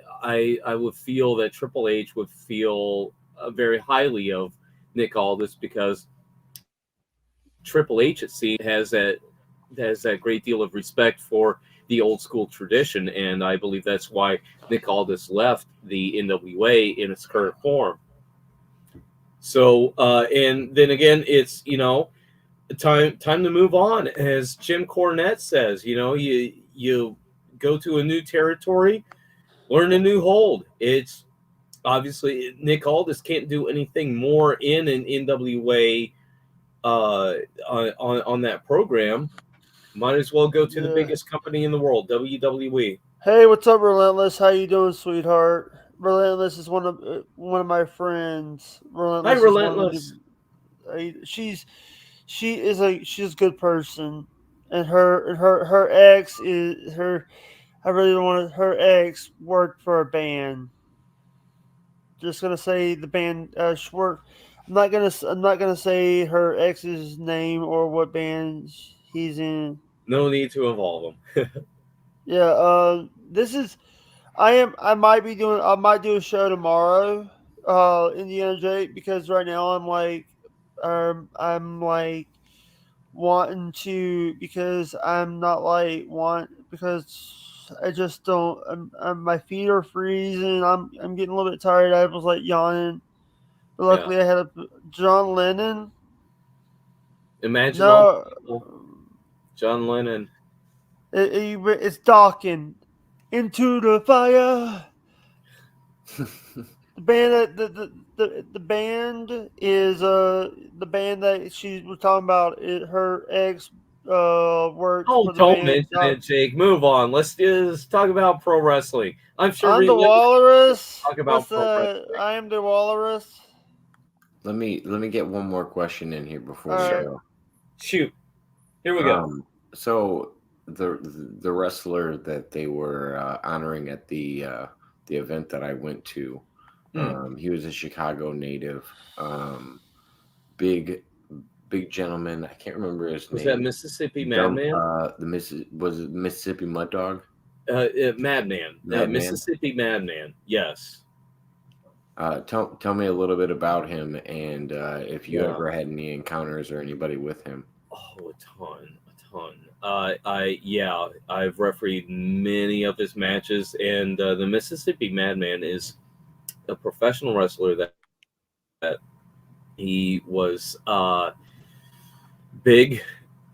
would feel that Triple H would feel very highly of Nick Aldis because Triple H, it seems, has that great deal of respect for the old school tradition, and I believe that's why Nick Aldis left the NWA in its current form. So, and then again, it's time to move on. As Jim Cornette says, you go to a new territory, learn a new hold. It's obviously Nick Aldis can't do anything more in an NWA on that program. Might as well go to the biggest company in the world, WWE. Hey, what's up, Relentless? How you doing, sweetheart? Relentless is one of my friends. Relentless Hi, Relentless. She's a good person, and her ex is her. I really don't want to. Her ex worked for a band. Just gonna say the band. She worked. I'm not gonna say her ex's name or what band he's in. No need to involve them. Yeah. This is. I might do a show tomorrow. Indiana Jake, because right now I'm like wanting to, because I'm not like want because I just don't. My feet are freezing. I'm getting a little bit tired. I was like yawning. But luckily, I had a John Lennon. Imagine all the people. John Lennon. It's docking into the fire. The band the band is the band that she was talking about. Her ex worked. Oh, don't mention it, Jake. Move on. Let's just talk about pro wrestling. I'm sure. I'm the Walrus. Talk about pro wrestling. I am the Walrus. Let me get one more question in here before we go. Shoot. Here we go. So the wrestler that they were honoring at the event that I went to, he was a Chicago native, big gentleman. I can't remember his name. Was that Mississippi Madman? Was it Mississippi Mud Dog? Madman. Mississippi Madman. Yes. Tell me a little bit about him, and if you ever had any encounters or anybody with him. Oh, a ton. I've refereed many of his matches, and the Mississippi Madman is a professional wrestler that he was big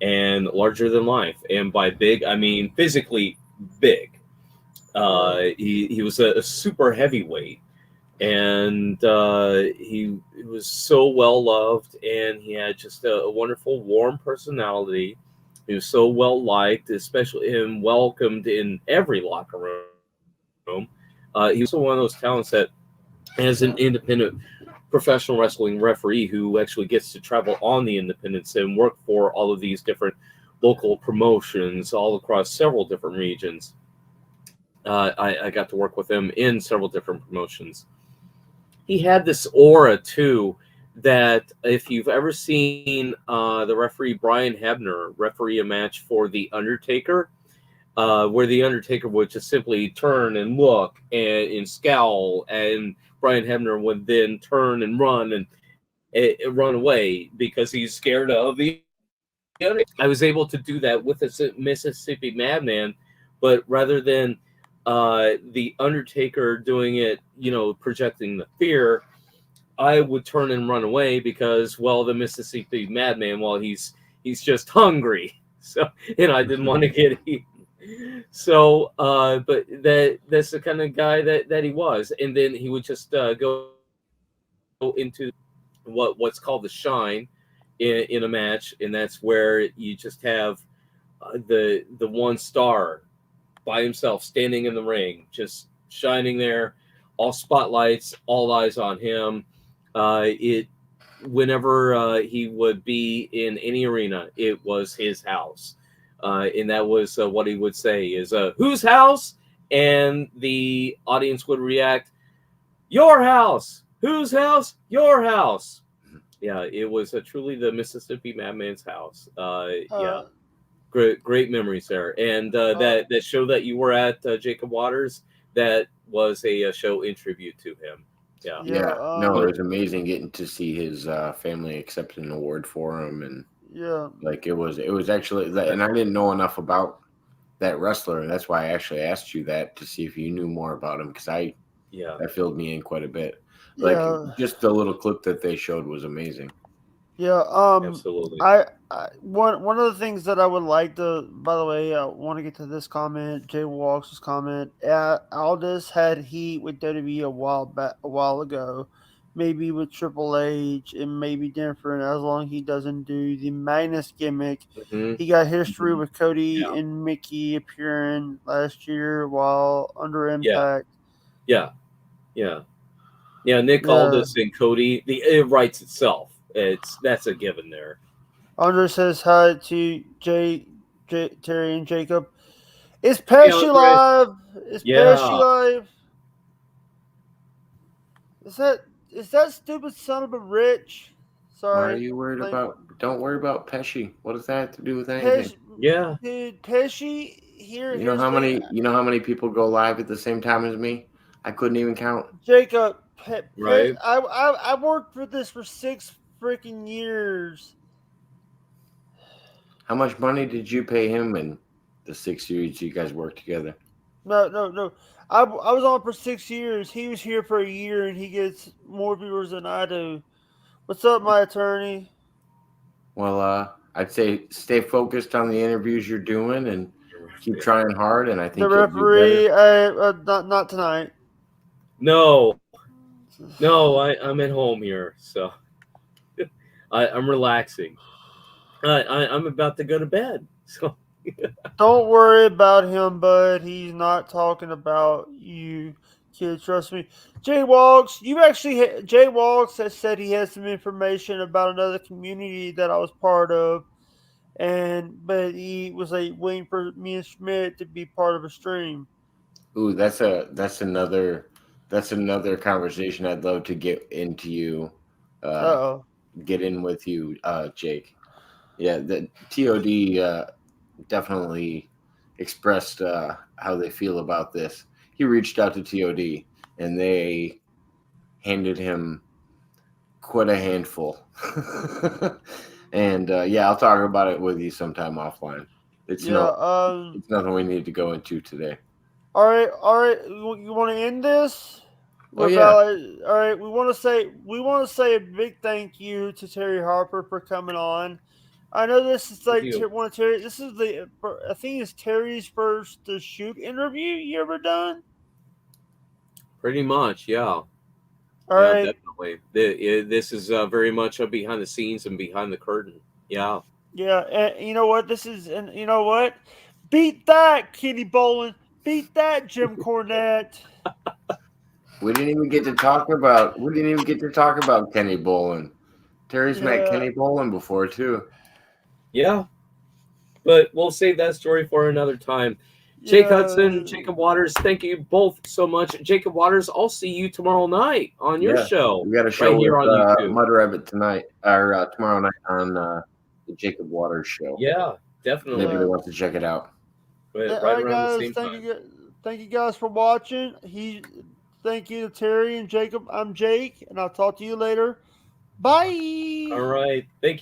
and larger than life, and by big I mean physically big. He was a super heavyweight, and he was so well loved, and he had just a wonderful, warm personality. He was so well liked, especially and welcomed in every locker room. He was one of those talents that, as an independent professional wrestling referee who actually gets to travel on the independents and work for all of these different local promotions all across several different regions, I got to work with him in several different promotions. He had this aura too, that if you've ever seen the referee Brian Hebner referee a match for The Undertaker, where The Undertaker would just simply turn and look and scowl, and Brian Hebner would then turn and run and run away because he's scared of the Undertaker. I was able to do that with the Mississippi Madman, but rather than the Undertaker doing it, projecting the fear, I would turn and run away because, well, the Mississippi Madman, well, he's just hungry, so, and I didn't want to get eaten. So, but that's the kind of guy that he was, and then he would just go into what's called the shine in a match, and that's where you just have the one star by himself standing in the ring, just shining there, all spotlights, all eyes on him. Whenever he would be in any arena, it was his house. And that was what he would say is, whose house? And the audience would react, your house. Whose house? Your house. Yeah, it was truly the Mississippi Madman's house. Yeah, great memories there. And that show that you were at, Jacob Waters, that was a show in tribute to him. Yeah. No, it was amazing getting to see his family accept an award for him, and like it was actually, and I didn't know enough about that wrestler, and that's why I actually asked you that to see if you knew more about him, because I Yeah. That filled me in quite a bit. Like Yeah. just the little clip that they showed was amazing. Yeah. Absolutely. I one of the things that I would like to. By the way, I want to get to this comment. Jay Walks' comment. Aldis had heat with WWE a while ago. Maybe with Triple H, it may be different as long as he doesn't do the Magnus gimmick. Mhm. He got history with Cody Yeah. and Mickey appearing last year while under Impact. Yeah. Nick Yeah. Aldis and Cody. It writes itself. That's a given there. Andre says hi to Terry, and Jacob. Is Pesci Andre. live? Is Yeah. Pesci live? Is that stupid son of a Rich? Sorry. Why are you worried about? Don't worry about Pesci. What does that have to do with anything? Pesci? Yeah. Dude, Pesci here. You know how many people go live at the same time as me? I couldn't even count. Jacob, Right. I worked for this for 6 freaking years. How much money did you pay him in the 6 years you guys worked together? No. I was on for 6 years. He was here for a year, and he gets more viewers than I do. What's up, my attorney? Well, I'd say stay focused on the interviews you're doing and keep trying hard. And I think The you'll do referee, better. not tonight. No, I'm at home here, so I'm relaxing. I'm about to go to bed, so Don't worry about him, bud. He's not talking about you, kid. Trust me. Jay Walks, Jay Walks has said he has some information about another community that I was part of, but he was like waiting for me and Schmidt to be part of a stream. Ooh, that's another conversation I'd love to get into you. Get in with you, Jake. Yeah, the TOD definitely expressed how they feel about this. He reached out to TOD and they handed him quite a handful. And I'll talk about it with you sometime offline. It's nothing we need to go into today. All right. You want to end this? Oh, yeah. All right. We want to say a big thank you to Terry Harper for coming on. I know this is like one of Terry. This is I think it's Terry's first shoot interview you ever done. pretty much, yeah. All right. Definitely. This is very much behind the scenes and behind the curtain. Yeah. Yeah, and you know what? You know what? Beat that, Kenny Bolin. Beat that, Jim Cornette. We didn't even get to talk about Kenny Bolin. Terry's met Kenny Bolin before too. Yeah. But we'll save that story for another time. Jake Hudson, Jacob Waters, thank you both so much. Jacob Waters, I'll see you tomorrow night on your show. We got a show right here with on YouTube. Mud Rabbit tonight, or tomorrow night on the Jacob Waters show. Yeah, definitely. Maybe they want to check it out. Right around guys, the same time. Thank you guys for watching. Thank you to Terry and Jacob. I'm Jake, and I'll talk to you later. Bye. All right. Thank you.